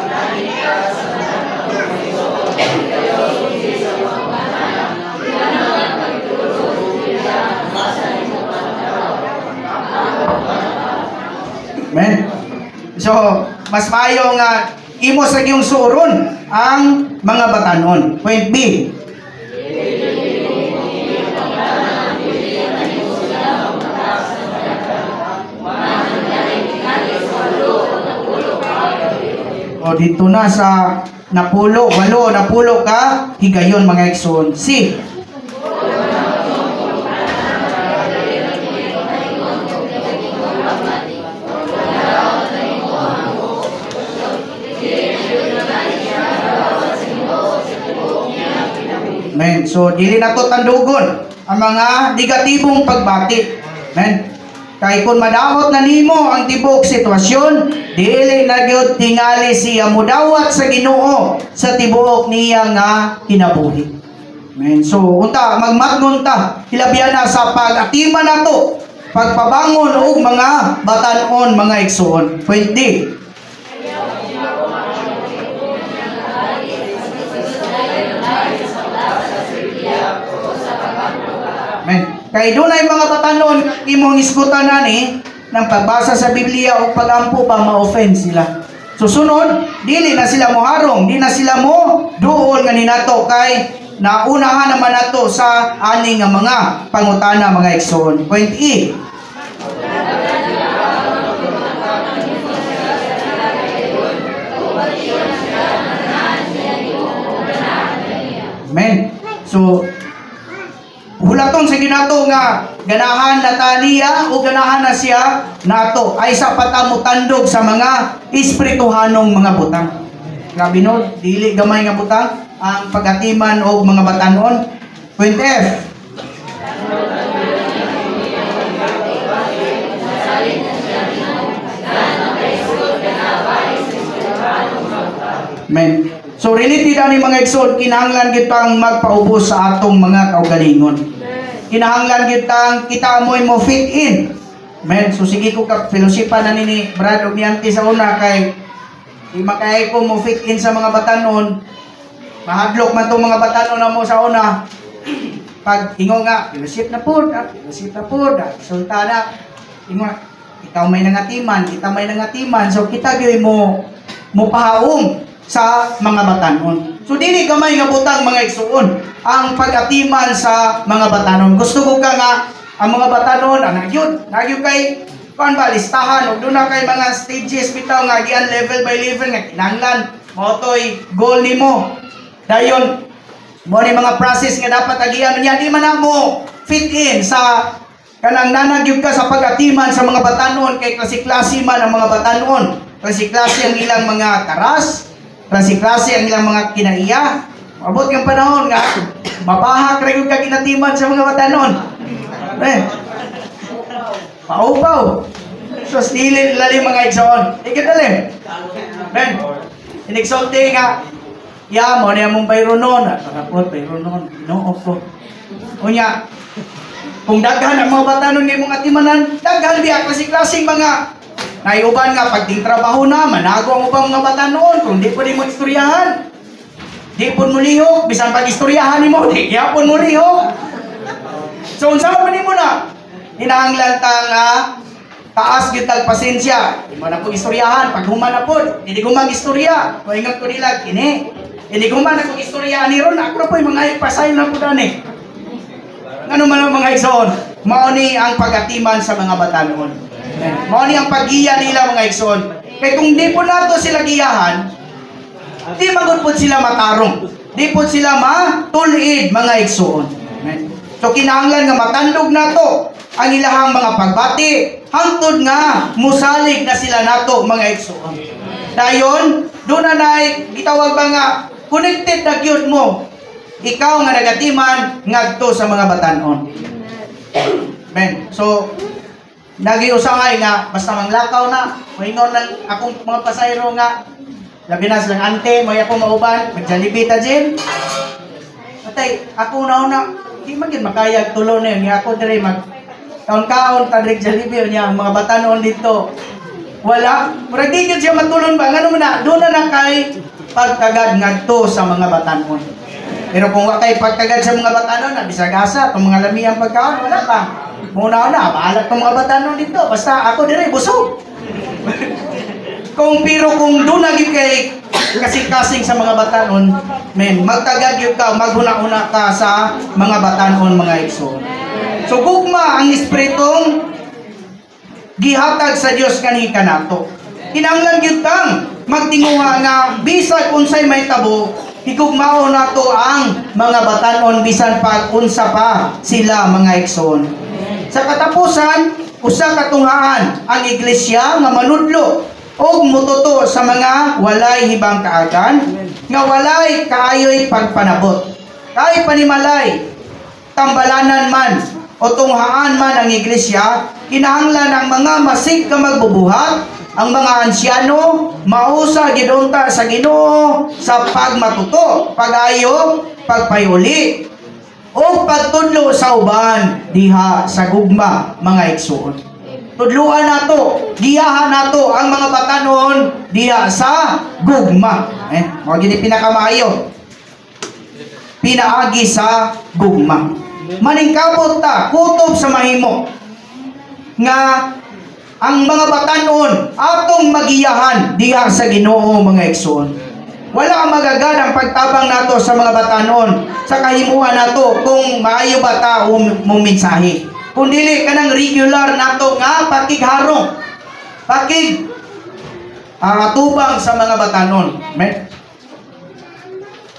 Amen. So, mas maayo nga imo sa iyong suron ang mga batanon. Point B. O dito na sa napulo ka higayon mga igsoon. C. Amen. So, dili na to tandugon ang mga negatibong pagbati. Amen. Kay kung madawat na nimo ang tibok sitwasyon, dili na gyud tingali siya mudawat sa Ginoo sa tibuok niya nga kinabuhi. Amen. So, unta magmatnon ta hilabyan na sa pag-atiman nato, pagpabangon og mga batan-on mga igsoon. Pwede. Amen. Kay doon ay mga batanon imong isgutan nani ng pagbasa sa Biblia o pagampo pa ma-offend sila. Susunod, dili na sila moharong, di na sila mo duol nga ninato kay naunahan naman nato sa aning nga mga pangutana mga igsoon. Point E. Amen. So, hulaton sa ginato nga ganahan na taniya o ganahan na siya nato ay sa patamutandog sa mga espirituhanong mga butang. Grabe no, dili gamay nga butang ang pagatiman o mga batanon. Point F. Amen. So related ani mga igsoon, kinahanglan gid pang magpaubos sa atong mga kaugalingon. Kinahanglan gid tang kita mo fit in. Amen. So sige ko ka filosofya na ni Brad og niyanti sa una kay di makay ko mo fit in sa mga batanon. Mahadlok man tong mga batanon na mo sa una. Pag ingon nga, filosofya na pud, sultana. Ingon, ikaw may nangatiman, kita may nangatiman. So kita gyud mo pahaom sa mga batanon. So dili gamay nga butang mga igsoon ang pag-atiman sa mga batanon. Gusto ko ka nga ang mga batanon nagyud kay kuan ba listahan og doon na kay mga stages bitaw nga gian level by level nga kinahanglan mo toy goal nimo. Dayon mo ni mga process nga dapat agian niya di man namo fit in sa kanang nanagyud ka sa pag-atiman sa mga batanon kay klase-klase man ang mga batanon. Klase-klase ang ilang mga karas, klase-klase ang ilang mga kinaiya. Abot kang panahon nga mabahak ra gyud ka kinatiman sa mga batanon. Paupaw. So stili lalim mga igsoon. Ikadalim. Ben. Inigsulti nga ya mo niya mong bayronon at parapot bayronon no ko. Unya kung daghan ang mga batanon nga imong atimanan, daghan biya klase-klaseng mga naiuban nga pagting trabaho na manago ang ubang mga batanon kung di pwede mo istoryahan. Di pun mo lihok, bisan pag istoryahan nimo, di gyapon mo lihok. So unsa man nimo na? Hinahanglan ta nga taas gyud tag pasensya. Di mo na ko istoryahan pag human na pud, dili ko mag-istorya. Moingon ko nila kini. Dili ko man ako istorya ni ron, ako na po mga ipasay na pud ani. Ngano man ang mga igsoon? Mao ni ang pagatiman sa mga batanon. Mao ni ang paggiya nila mga igsoon. Kay kung di po nato sila giyahan, di magud pud sila matarong. Di pud sila matulid mga igsoon. So kinahanglan nga matandog nato ang ilahang mga pagbati hangtod nga musalig na sila nato mga igsoon. Dayon do na nay gitawag ba nga connected na gyud mo ikaw nga nagatiman ngadto sa mga batanon. Ben, so nagiusangay nga basta manglakaw na moingon lang akong mga pasayro nga labi na silang ante may ako mauban magjalibita din. Patay ako na di man gid makayag tulo na yun ako dire mag kaon-kaon tadrig jalibi niya ang mga batanon dito. Wala, murag di gyud siya matulon ba ngano man na do na kay pagkagad ngadto sa mga batanon. Pero kung wa kay pagkagad sa mga batanon na bisag asa tong mga lamihang pagkaon wala pa. Muna na bahala tong mga batanon dito basta ako dire busog. Kung do na gyud kay kasing-kasing sa mga batanon, men magtagad gyud ka maghuna-una ka sa mga batanon mga igsoon. So gugma ang espiritong gihatag sa Dios kani kanato. Kinahanglan gyud kang magtinguha nga bisag unsay may tabo, higugmao nato ang mga batanon bisan pag unsa pa sila mga igsoon. Sa katapusan, usa ka tunghaan ang iglesia nga manudlo og mututo sa mga walay hibang kaagan nga walay kaayoy pagpanabot. Kay panimalay, tambalanan man o tunghaan man ang iglesia, kinahanglan ang mga masig ka magbubuhat, ang mga ansyano, mausa gidunta sa Ginoo sa pagmatuto, pagayo, pagpayuli, o pagtudlo sa uban diha sa gugma, mga igsoon. Tudluan nato, giyahan nato ang mga batanon diha sa gugma. Mao gid pinakamaayo. Pinaagi sa gugma. Maningkabot ta kutob sa mahimo nga ang mga batanon atong magiyahan diha sa Ginoo, mga igsoon. Wala magagad ang pagtabang nato sa mga batanon sa kahimuan nato kung maayo ba ta o mumensahe. Kung dili kanang regular nato nga pakigharong, atubang sa mga batanon.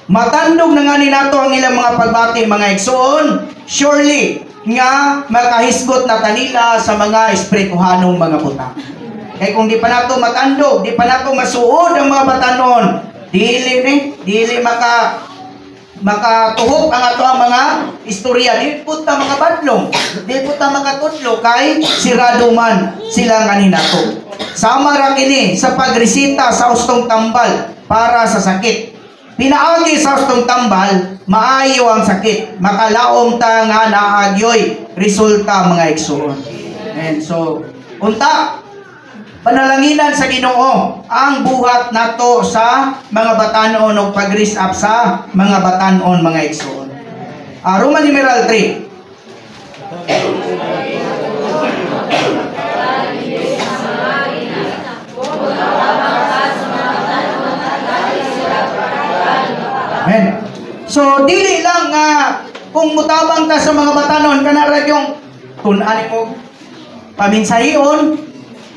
Matandog na nga ni nato ang ilang mga pagbati, mga igsoon, surely nga makahisgot na tanila sa mga espirituhanong mga butang. Kaya kung di pa nato matandog, di pa nato masuod ang mga batanon, dili makatuhok ang ato ang mga istorya. Di puta mga badlong, di puta makatudlo kay sirado man sila nga ni nato. Sama ra kini sa pagresita sa ustong tambal para sa sakit. Pinaagi sa ustong tambal, maayo ang sakit. Makalaom ta nga naagyoy resulta, mga igsoon. And so, unta, panalanginan sa Ginoo ang buhat nato sa mga batanon o pag-raise up sa mga batanon, mga igsoon. Roman numeral 3. Amen. So, dili lang nga kung mutabang ta sa mga batanon, kanarag yung tunani mo paminsahion,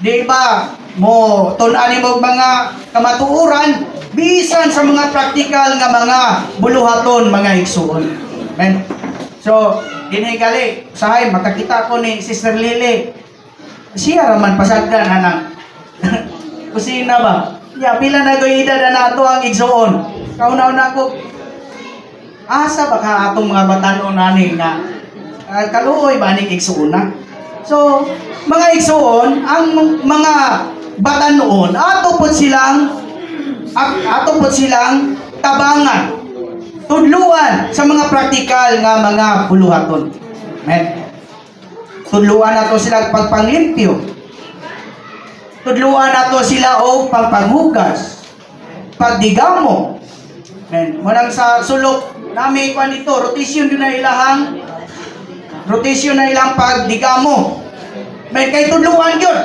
di ba mo tunani mo mga kamatuuran, bisan sa mga praktikal nga mga buluhaton, mga igsoon. Amen. So, dinigali, usahay, makakita ko ni Sister Lily, siya raman pasagdan, anak. Kusina ba? Pila na do'y edad na ito ang igsoon. Kauna-una ko, asa baka atong mga batanon nani nga kaluoy ba ning igsoon na. So, mga igsoon, ang mga batanon ato pod silang tabangan, tudluan sa mga praktikal nga mga buluhaton. Amen. Tudluan nato sila pagpanglimpyo. Tudluan nato sila og pagpanghugas, pagdigamo. Men, manang sa sulok nami kwan dito, rotation na ilang pagdigamo. Men, kay tudluan yun.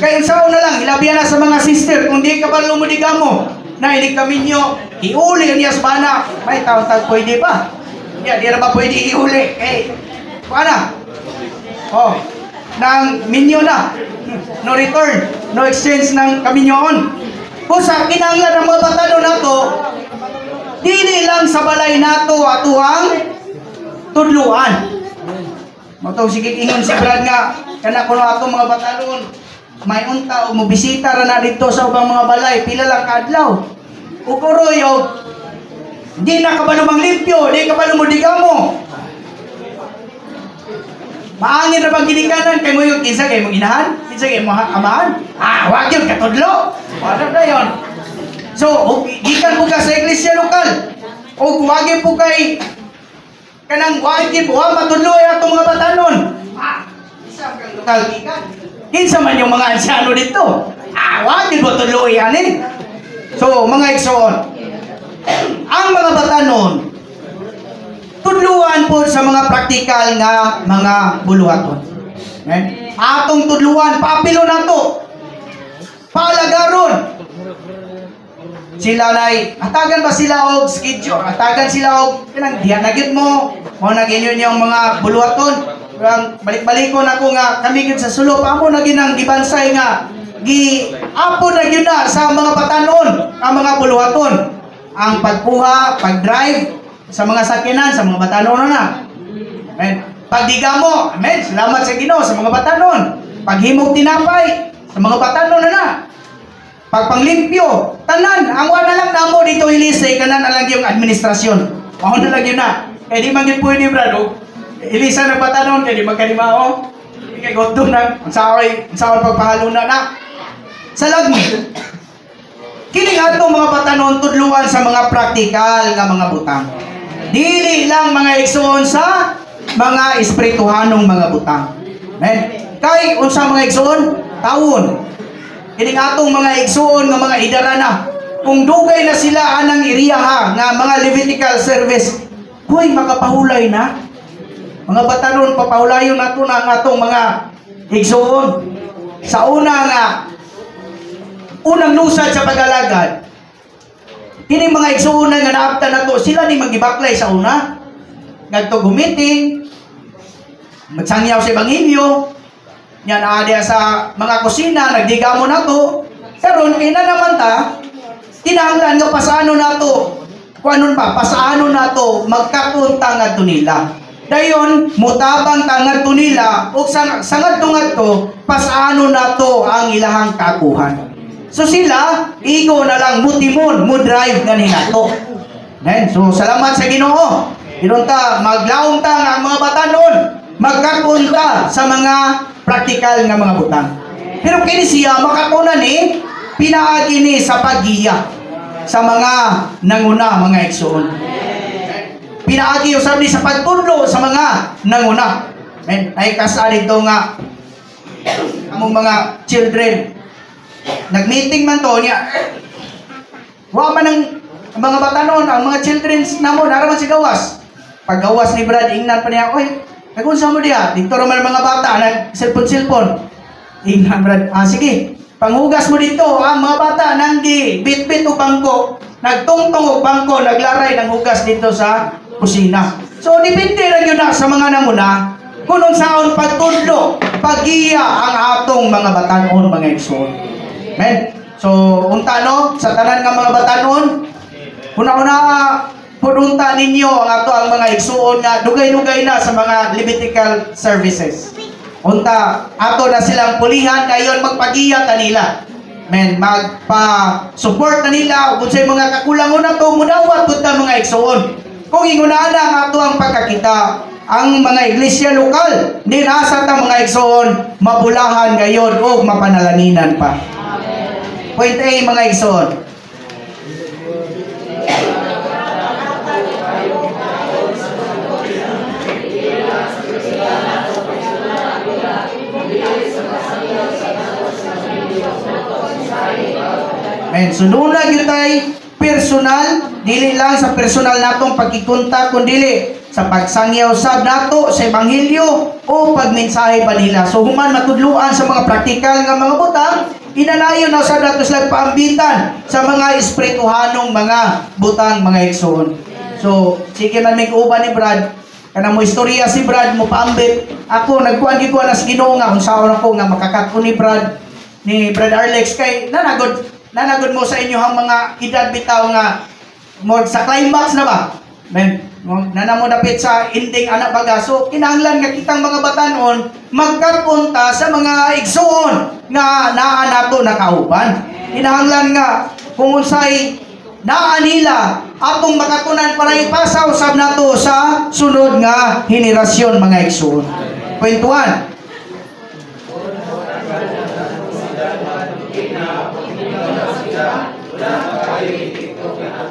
Kay sao na lang, ilabihan na sa mga sister, kung di ka ba lumudigamo, na inig kami nyo, iuli niya sa bana. May tawag pwede pa. Di na ba pwede iuli? Eh, paano? Oh, nang minyo na. No return, no exchange ng kaminyoon. Kung sa kinanglan ng mga batanon nato, dili lang sa balay nato atuhang tudluan. Matong sige ingon si Brad nga kana kuno ato mga batanon may unta o mobisita ra na dito sa ubang mga balay, pila lang kadlaw. Ukuroy og di na kabalo manglimpyo, di kabalo mo digamo. Maangin na bang ginikanan kay mo yung kinsa kay mong inahan, kinsa kay mong amahan. Wag yun katudlo. Wala na yun. So, gikan po ka sa iglesia lokal. O wagi po kay kanang wagi po matudlo ay atong mga batanon. Isang kang lokal gikan. Kinsa man yung mga ansyano dito. Wagi po tudlo yan. So, mga igsoon, ang mga batanon tudluan po sa mga praktikal nga mga buluhaton. Atong tudluan, papilo na to. Palagaron. Sila na'y, atagan ba sila og schedule? Atagan sila og, pinang diyan na gyud mo. Mo naging yun yung mga buluhaton. Balik-balikon ako nga, kami gyud sa sulop. Amo na ginang gibansay nga, apo na gyud na sa mga batanon, ang mga buluhaton. Ang pagkuha, pag-drive, sa mga sakyanan, sa mga batanon na. Amen. Pagdigamo, amen. Salamat sa Ginoo sa mga batanon. Paghimog tinapay, sa mga batanon na. Pagpanglimpyo, tanan, ang wala lang namo dito ilisay, kanan na lang yung administrasyon. Mahon na lang yun na. Eh di man yun pwede, brado. Ilisa na patanon kay di magkanimao. Kay godong na ang saway pagpahaluna na. Sa lagmi. Kini atong mga patanon tudluan sa mga praktikal nga mga butang. Dili lang mga igsoon sa mga espirituhanong mga butang. Amen. Kay unsa mga igsoon? Tawon. Kini atong mga igsoon nga mga idarana. Kung dugay na sila anang iriyaha nga mga Levitical service, huy makapahulay na. Mga batanon papahulayon nato na ang atong mga igsoon. Sa una nga unang lusad sa pag-alagad, kini mga igsoon nga naaptan nato, sila ni magibaklay sa una. Ngadto gumiting, magsangyaw sa ebanghelyo, yan adya sa mga kusina, nagdigamo nato. Karon kay na naman ta, kinahanglan nga pasaano nato, kuanon pa, pasaano nato magkapunta ngadto nila. Dayon mutabang tangad to nila ug sangad to pasaano nato ang ilahang kakuhan. So sila igo na lang mutimon mo drive ganin nato. Then so salamat sa Ginoo. Inunta maglaom ta nga mga batanon magkapunta sa mga praktikal nga mga butang. Pero kini siya makakuna ni pinaagi ni sa paggiya sa mga nanguna mga igsoon. Pinaagi usab ni sa pagtudlo sa mga nanguna. Men ay kasa dito nga among mga children nag-meeting man to niya. Wa man ang mga batanon, ang mga children namo naraman si gawas. Pag gawas ni Brad ingnan pa niya, "Oy, nagunsa mo diha? Dito ra man mga bata nag cellphone. Ingnan Brad, sige. Panghugas mo dito, ang mga bata nanggi bit-bit og bangko, nagtungtong og bangko, naglaray ng hugas dito sa kusina." So depende ra gyud na sa mga namuna kung unsaon pagtudlo, paggiya ang atong mga batanon mga igsoon. Men, so unta no sa tanan nga mga batanon, una-una pudunta ninyo ang ato ang mga igsuon nga dugay-dugay na sa mga Levitical services. Unta ato na silang pulihan kayon magpagiya kanila. Men, magpa-support na nila kung sa mga kakulangon na to mudawat pud ta mga igsuon. Kung ingunaan ang ato ang pagkakita ang mga iglesia lokal, din asa ta mga igsoon mabulahan gayon o mapanalaninan pa. Point A mga igsoon. Men, sunod na gyud tay personal, dili lang sa personal natong pagkikontak kundi sa pagsangyaw sab nato sa ebanghelyo o pagmensahe pa nila. So human matudluan sa mga praktikal nga mga butang, inanayon na sa nato sila paambitan sa mga espirituhanong mga butang mga igsoon. So sige man may kuuban ni Brad, kanang mo istorya si Brad mo paambit. Ako nagkuan gid ko na sa Ginoo nga unsaon ako nga makakat-on ni Brad Arlex kay nanagod mo sa inyo ang mga edad bitaw nga mo sa climax na ba? Men, nanamo dapit sa ending anak baga. So kinahanglan nga kitang mga batanon magkapunta sa mga igsoon nga naa nato nakauban. Kinahanglan nga kung unsay naa nila atong makatunan para ipasaw sab nato sa sunod nga henerasyon mga igsoon. Point 1.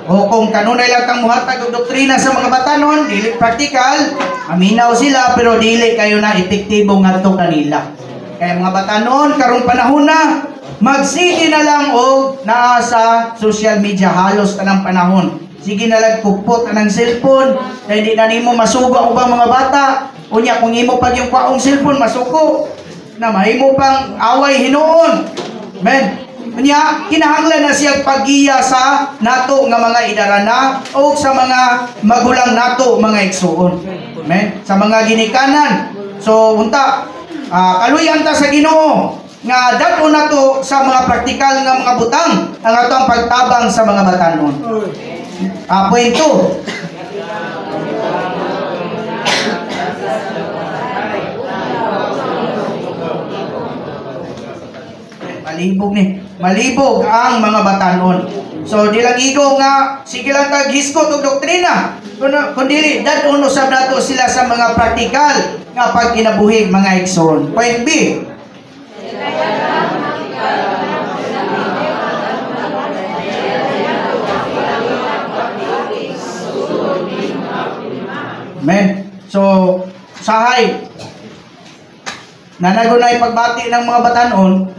O kung kanunay lang kang muhatag og doktrina sa mga batanon, dili praktikal, aminaw sila pero dili kayo na epektibo ngadto kanila. Kaya mga batanon karong panahon na magsige na lang og naa sa social media halos tanang panahon. Sige na lang pupot anang cellphone, kaya di na nimo masugo ang ubang mga bata. Unya kung imo pag yung kwaong cellphone masuko na mahimo pang away hinuon. Men, unya kinahanglan na siya paggiya sa nato nga mga idarana o sa mga magulang nato mga igsoon. Men, sa mga ginikanan. So unta kaluyan ta sa Ginoo nga dato nato sa mga praktikal nga mga butang ang atong pagtabang sa mga batanon. Point 2. Malibog ang mga batanon. So di lang igo nga sige lang kag hiskot og doktrina. Kundi dadon usab nato sila sa mga praktikal nga pag kinabuhi mga igsoon. Point B. Amen. So, sahay nanagunay pagbati ng mga batanon,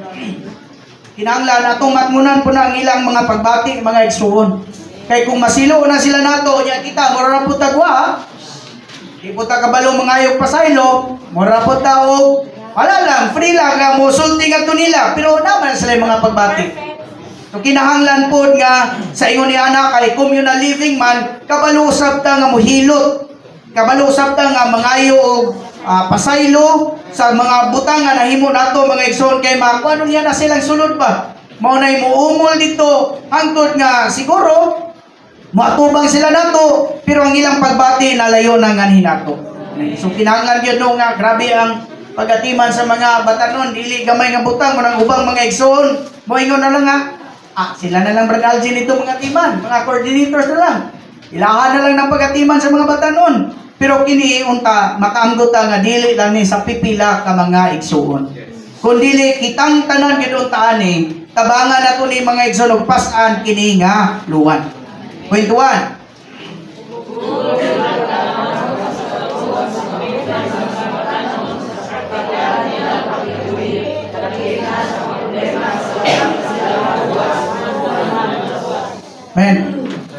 kinahanglan atong matngunan po na ang ilang mga pagbati mga igsoon. Kay kung masilo na sila nato, nya kita mura po tagwa, di po ta kabalo mga ayog pasaylo, mura po ta og wala lang, free lang nga mo sulti nga nila, pero naman sila yung mga pagbati. So kinahanglan po nga sa ingon ni anak kay communal living man, kabalo usab ta nga mohilot, kabalo usab ta nga mangayo og pasaylo sa mga butang nga nahimo nato mga igsoon kay makuha niya na silang sulod ba. Mao nay muumol dito hangtod nga siguro matubang sila nato pero ang ilang pagbati nalayo nang anhin nato. So kinahanglan gyud no nga grabe ang pagatiman sa mga batanon, dili gamay nga butang manang ubang mga igsoon. Moingon na lang nga sila na lang brad Algin nito mga timan, mga coordinators na lang. Ilahan na lang ng pagatiman sa mga batanon. Pero kini unta makaanggot nga dili lang ni sa pipila ka mga igsoon. Kun dili kitang tanan gyud unta ani, tabangan nato ni mga igsoon og pas-an kini nga luwan. Point 1. Men.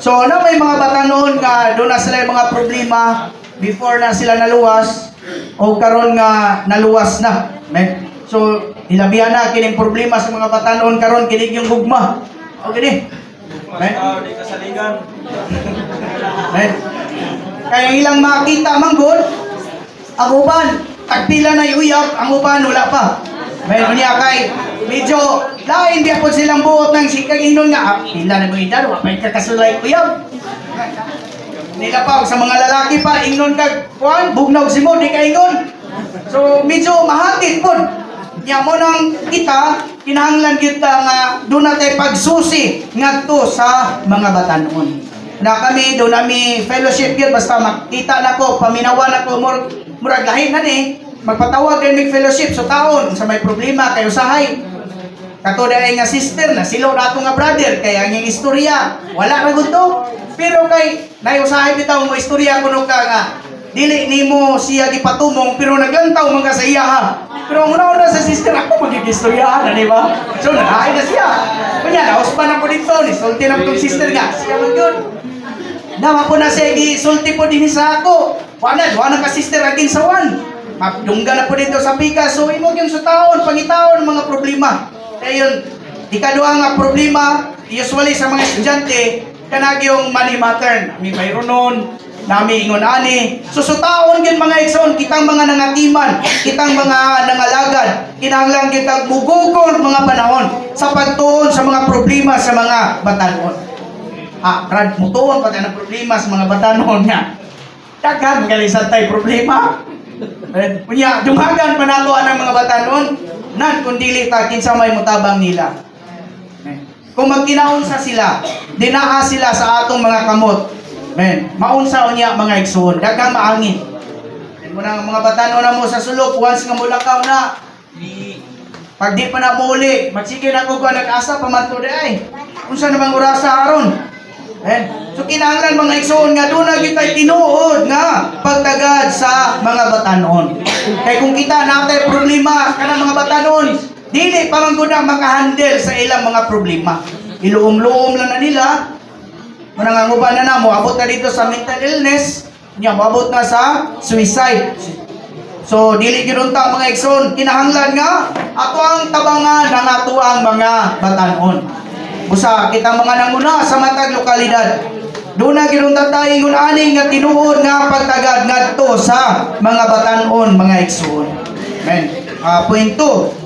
So ano may mga batanon nga doon na sila yung mga problema before na sila naluwas o karon nga naluwas na. Men. So hilabihan na kining problema sa mga batanon karon kinig yung gugma. Okay ni. Men. Di kasaligan. Men. Kaya ilang makita manggod ang uban tagpila na uyab, ang uban wala pa. Men niya kay medyo lain di po silang buot ng sikaginon nga pila na mo edad wa pa kasulay uyab. Nila pa sa mga lalaki pa ingnon kag kuan bugnaw si mo di ka ingon. So medyo mahatid pod. Nya mo nang kita kinahanglan gyud ta nga do natay pagsusi ngadto sa mga batanon. Na kami do nami fellowship gyud basta makita nako paminawan nako murag lahi na ni magpatawag kay mig fellowship so taon sa may problema kay usahay. Kato dai nga sister na silo nato nga brother kay ang iyang istorya wala ra gud to. Pero kay nayusahay bitaw mo istorya kuno ka nga dili nimo siya gipatumong pero naglantaw man ka sa iya ha. Pero una sa sister ako magigistorya na di ba? So naay na siya. Kunya naos pa na po dito ni sulti na po sister nga. Siya man gyud. Nama po na siya gisulti po din sa ako. Wala ka sister agin sa wan. Mapdungga na po dito sa pika. So imo gyud sa taon pangitaon mga problema. Dayon ikaduha nga problema usually sa mga estudyante kanag yung money matter. May mayroon nun nami ingon ani susutaon gyud mga igsoon kitang mga nangatiman kitang mga nangalagad kinahanglan kitang mugugol mga panahon sa pagtuon sa mga problema sa mga batanon. Brad mutuon pati ang problema sa mga batanon nga daghan galisan tay problema. Punya dumagan pa nato ang mga batanon nan kun dili ta kinsa may mutabang nila. Kung magkinaunsa sila dinaa sila sa atong mga kamot. Men, maunsa unya mga igsoon, daghang maangin. Mo nang mga batanon na mo sa sulok once nga mulakaw na. Pag di pa na muli, magsige na ko nag-asa pamanto ay. Unsa namang orasa aron? Men, so kinahanglan mga igsoon nga doon na kitay tinuod nga pagtagad sa mga batanon. Kay kung kita natay problema kanang mga batanon, dili pa man gud makahandle sa ilang mga problema. Iluom-luom lang na nila. Mananganguban na mo, abot na dito sa mental illness, niya abot na sa suicide. So, dili ginunta mga igsoon, kinahanglan nga, ato ang tabangan ng ato ang mga batanon. Busa, kita mga nanguna sa matag lokalidad. Doon na ginunta tayo aning nga tinuod nga pagtagad ngadto sa mga batanon, mga igsoon. Amen. Point 2.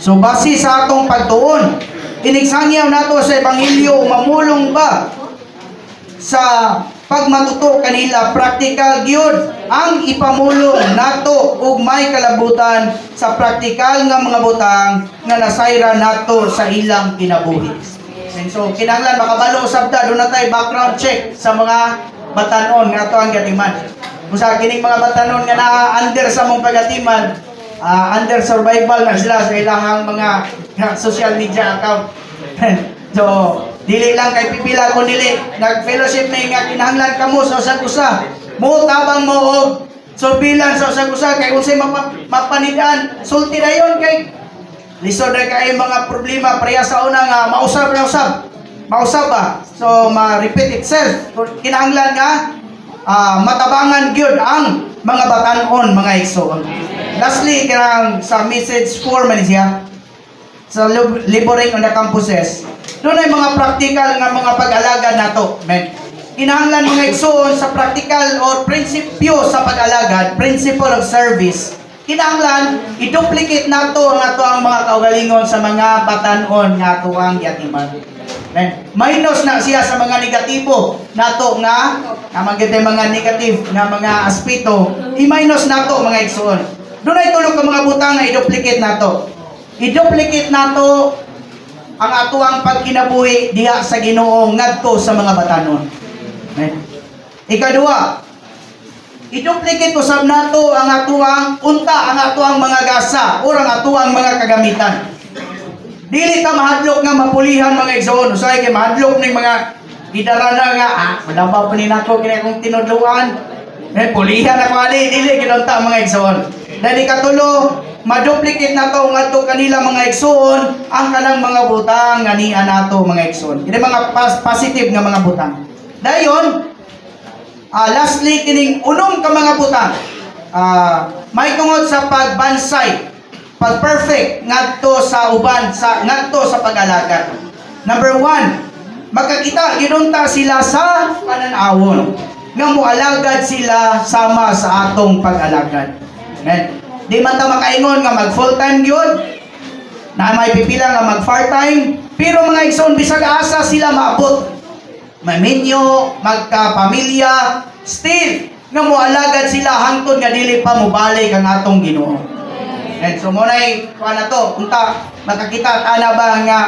So base sa atong pagtuon inigsangyaw nato sa ebanghelyo, mamulong ba sa pagmatuto kanila, practical gyud ang ipamulong nato ug may kalabutan sa practical nga mga butang nga nasayra nato sa ilang kinabuhi. And so kinahanglan makabalo usab ta, doon na tayo background check sa mga batanon nga ato ang gatiman. Kung sa kining mga batanon nga na-under sa mong pagatiman, under survival na sila sa ilang mga social media account. So, dili lang kay pipila ko dili nag-fellowship na nga kinahanglan kamo sa usag-usa. Mo tabang mo og surveillance sa usag-usa kay unsay mapanidaan. Sulti dayon kay lisod na kay mga problema pareha sa una nga mausab ba. So, ma-repeat itself. Kinahanglan nga matabangan gyud ang mga batanon, mga igsoon. Lastly, kanang sa message 4 man siya sa laboring on the campuses. Doon ay mga practical nga mga pag-alagad nato. Men, kinahanglan mga igsoon sa practical or prinsipyo sa pag-alagad, principle of service. Kinahanglan i-duplicate nato ang ato ang mga kaugalingon sa mga batanon nga ato ang yatiman. Men, minus na siya sa mga negatibo nato nga magitay mga negative nga mga aspeto. I-minus nato mga igsoon. Doon ay tulog ka mga butang nga i-duplicate nato. I-duplicate nato ang ato ang pagkinabuhi diha sa Ginoo ngadto sa mga batanon. Ikaduha, i-duplicate usab nato ang ato ang unta, ang ato ang mga gasa o ang ato ang mga kagamitan. Dili ta mahadlok nga mapulihan mga igsoon. Usay kay mahadlok ning mga gidarana nga madamba pa ni nako kini akong tinudluan. Pulihan ako ali dili kinunta mga igsoon. Dali katulo, ma-duplicate nato ngadto kanila mga igsoon ang kanang mga butang nga niya nato mga igsoon. Kini mga positive nga mga butang. Dayon, lastly kining unom ka mga butang. May tungod sa pagbansay, pag-perfect ngadto sa uban sa ngadto sa pag-alagad. Number 1, magkakita gidunta sila sa pananawon nga moalagad sila sama sa atong pag-alagad. Amen. Di man ta makaingon nga mag full-time gyud, na may pipila nga mag part-time, pero mga igsoon bisag asa sila maabot. May minyo, magka-pamilya, still nga moalagad sila hangtod nga dili pa mobalik ang atong Ginoo. And so mo nay kuan nato, unta makakita ana ba nga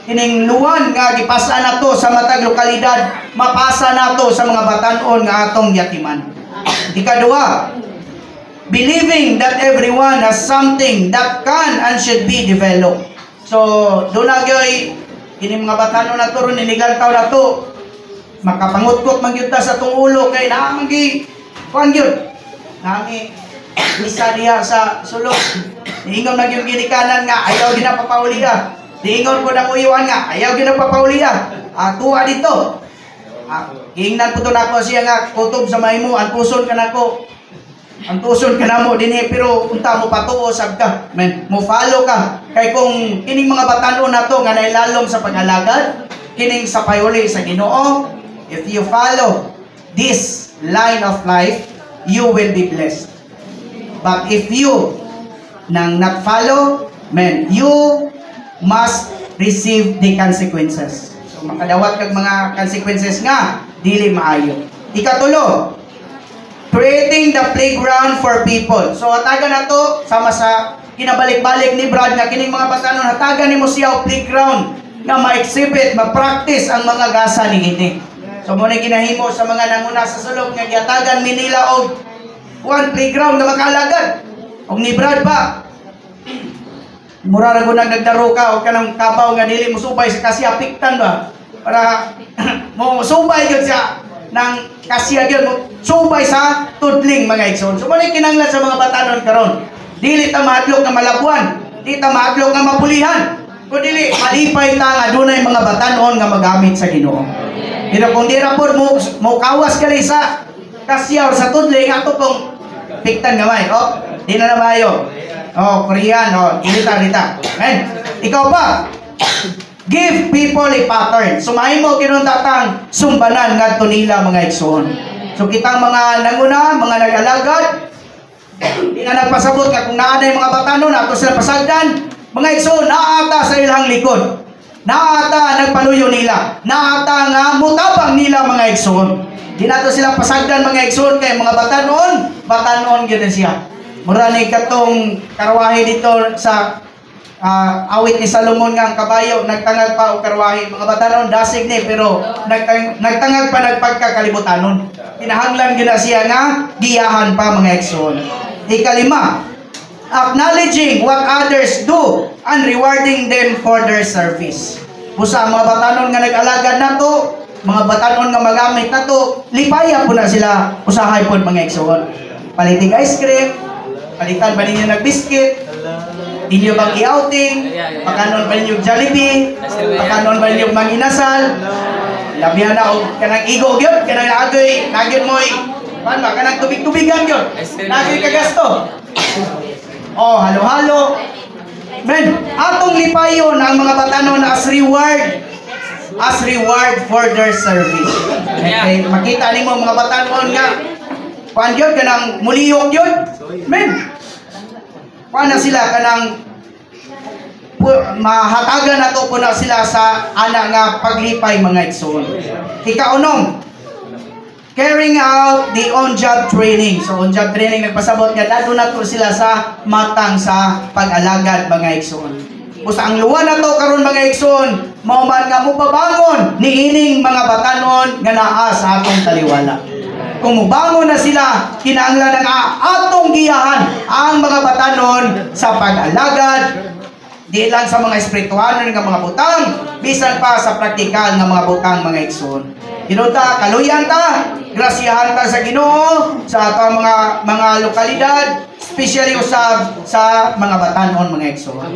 kining luwan nga gipasa nato sa matag lokalidad, mapasa nato sa mga batanon nga atong yatiman. Ikaduha, believing that everyone has something that can and should be developed. So, doon na gyoy, kini mga batanon na to, ninigantaw na to, makapangutkot magyuta sa itong ulo, kay naamagi, kuhan gyud, naami, isa diha sa sulok, diingon na yung ginikanan nga, ayaw ginapapauliya, diingon ko na uyuan nga, ayaw ginapapauliya, tuwa dito, hingnan po ito na ako siya nga, kutob sa mahimo, ang puson ka na ko, ang tuson ka na mo dinhi, pero unta mo patuo sab ka, mo follow ka. Kay kung kining mga batanon nato nga nailalom sa pag-alagad, kining sa payuli sa Ginoo, if you follow this line of life, you will be blessed. But if you nang not follow, you must receive the consequences. So makadawat kag mga consequences nga dili maayo. Ikatulo, creating the playground for people. So hatagan na to sama sa kinabalik-balik ni Brad nga kining mga batanon, hatagan nimo siya og playground nga ma-exhibit, ma-practice ang mga gasa ni ini. So mo na ginahimo sa mga nanguna sa sulok nga gihatagan mi nila og one playground nga makaalagad. Og ni Brad ba, mura ra gud nagdaro ka og kanang kabaw nga dili mo subay sa kasiyapiktan ba para mo subay gyud siya nang kasya gyud mo subay sa tudling mga igsoon. So manay kinahanglan sa mga batanon karon, dili ta mahadlok nga malabuan, dili ta mahadlok nga mapulihan, kundi dili malipay ta nga dunay mga batanon nga magamit sa Ginoo. Pero kung di ra pod mo kawas kali sa kasya or sa tudling, ato pong piktan gamay. Di na maayo. Korean, dita. Ikaw pa, give people a pattern. Sumahin mo kinuntatang sumbanan ngadto nila mga igsoon. So kitang mga nanguna, mga nag-alagad, di na nagpasabot ka kung naanay mga batanon, ato sila pasagdan, mga igsoon, naata sa ilang likod. Naata nagpaluyo nila. Naata nga mutabang nila mga igsoon. Di nato sila pasagdan mga igsoon kay mga batanon gyud siya. Mura ni katong karwahe dito sa awit ni Salomon nga ang kabayo nagtangag pa og karwahe. Mga batanon dasig ni pero nagtangag pa nagpagkakalibutanon. Kinahanglan gyud siya nga giyahan pa mga igsoon. Ikalima, acknowledging what others do and rewarding them for their service. Busa mga batanon nga nag-alagad nato, mga batanon nga magamit nato, lipaya po na sila usahay po mga igsoon. Palitig ice cream, palitan ba ninyo nag-biscuit, ninyo bang i-outing, pagkanon ba ninyo Jollibee, pagkanon ba ninyo manginasal, labihan na o kanang igog yun, kanang agoy, nagyon mo'y, kanang tubig-tubigan yun, nagyon kagasto. Oh, halo-halo. Men, atong lipayon ang mga batanon as reward for their service. Okay, makita nimo mga batanon nga kuan gyud kanang muliyok gyud. Men, kuan na sila kanang mahatagan nato po na sila sa ana nga paglipay mga igsoon. Ikaunom, carrying out the on-job training. So, on-job training, nagpasabot nga, dado na to sila sa matang sa pag-alagad mga igsoon. Busa ang luwa na to karon mga igsoon, mauman nga mupabangon ni ining mga batanon nga naa sa atong taliwala. Kung mubangon na sila, kinahanglan nga atong giyahan ang mga batanon sa pag-alagad, di lang sa mga espirituhanon nga mga butang, bisan pa sa praktikal nga mga butang mga igsoon. Ginunta, kaluyan ta, grasyahan ta sa Ginoo, sa atong mga lokalidad, especially usab sa mga batanon mga igsoon.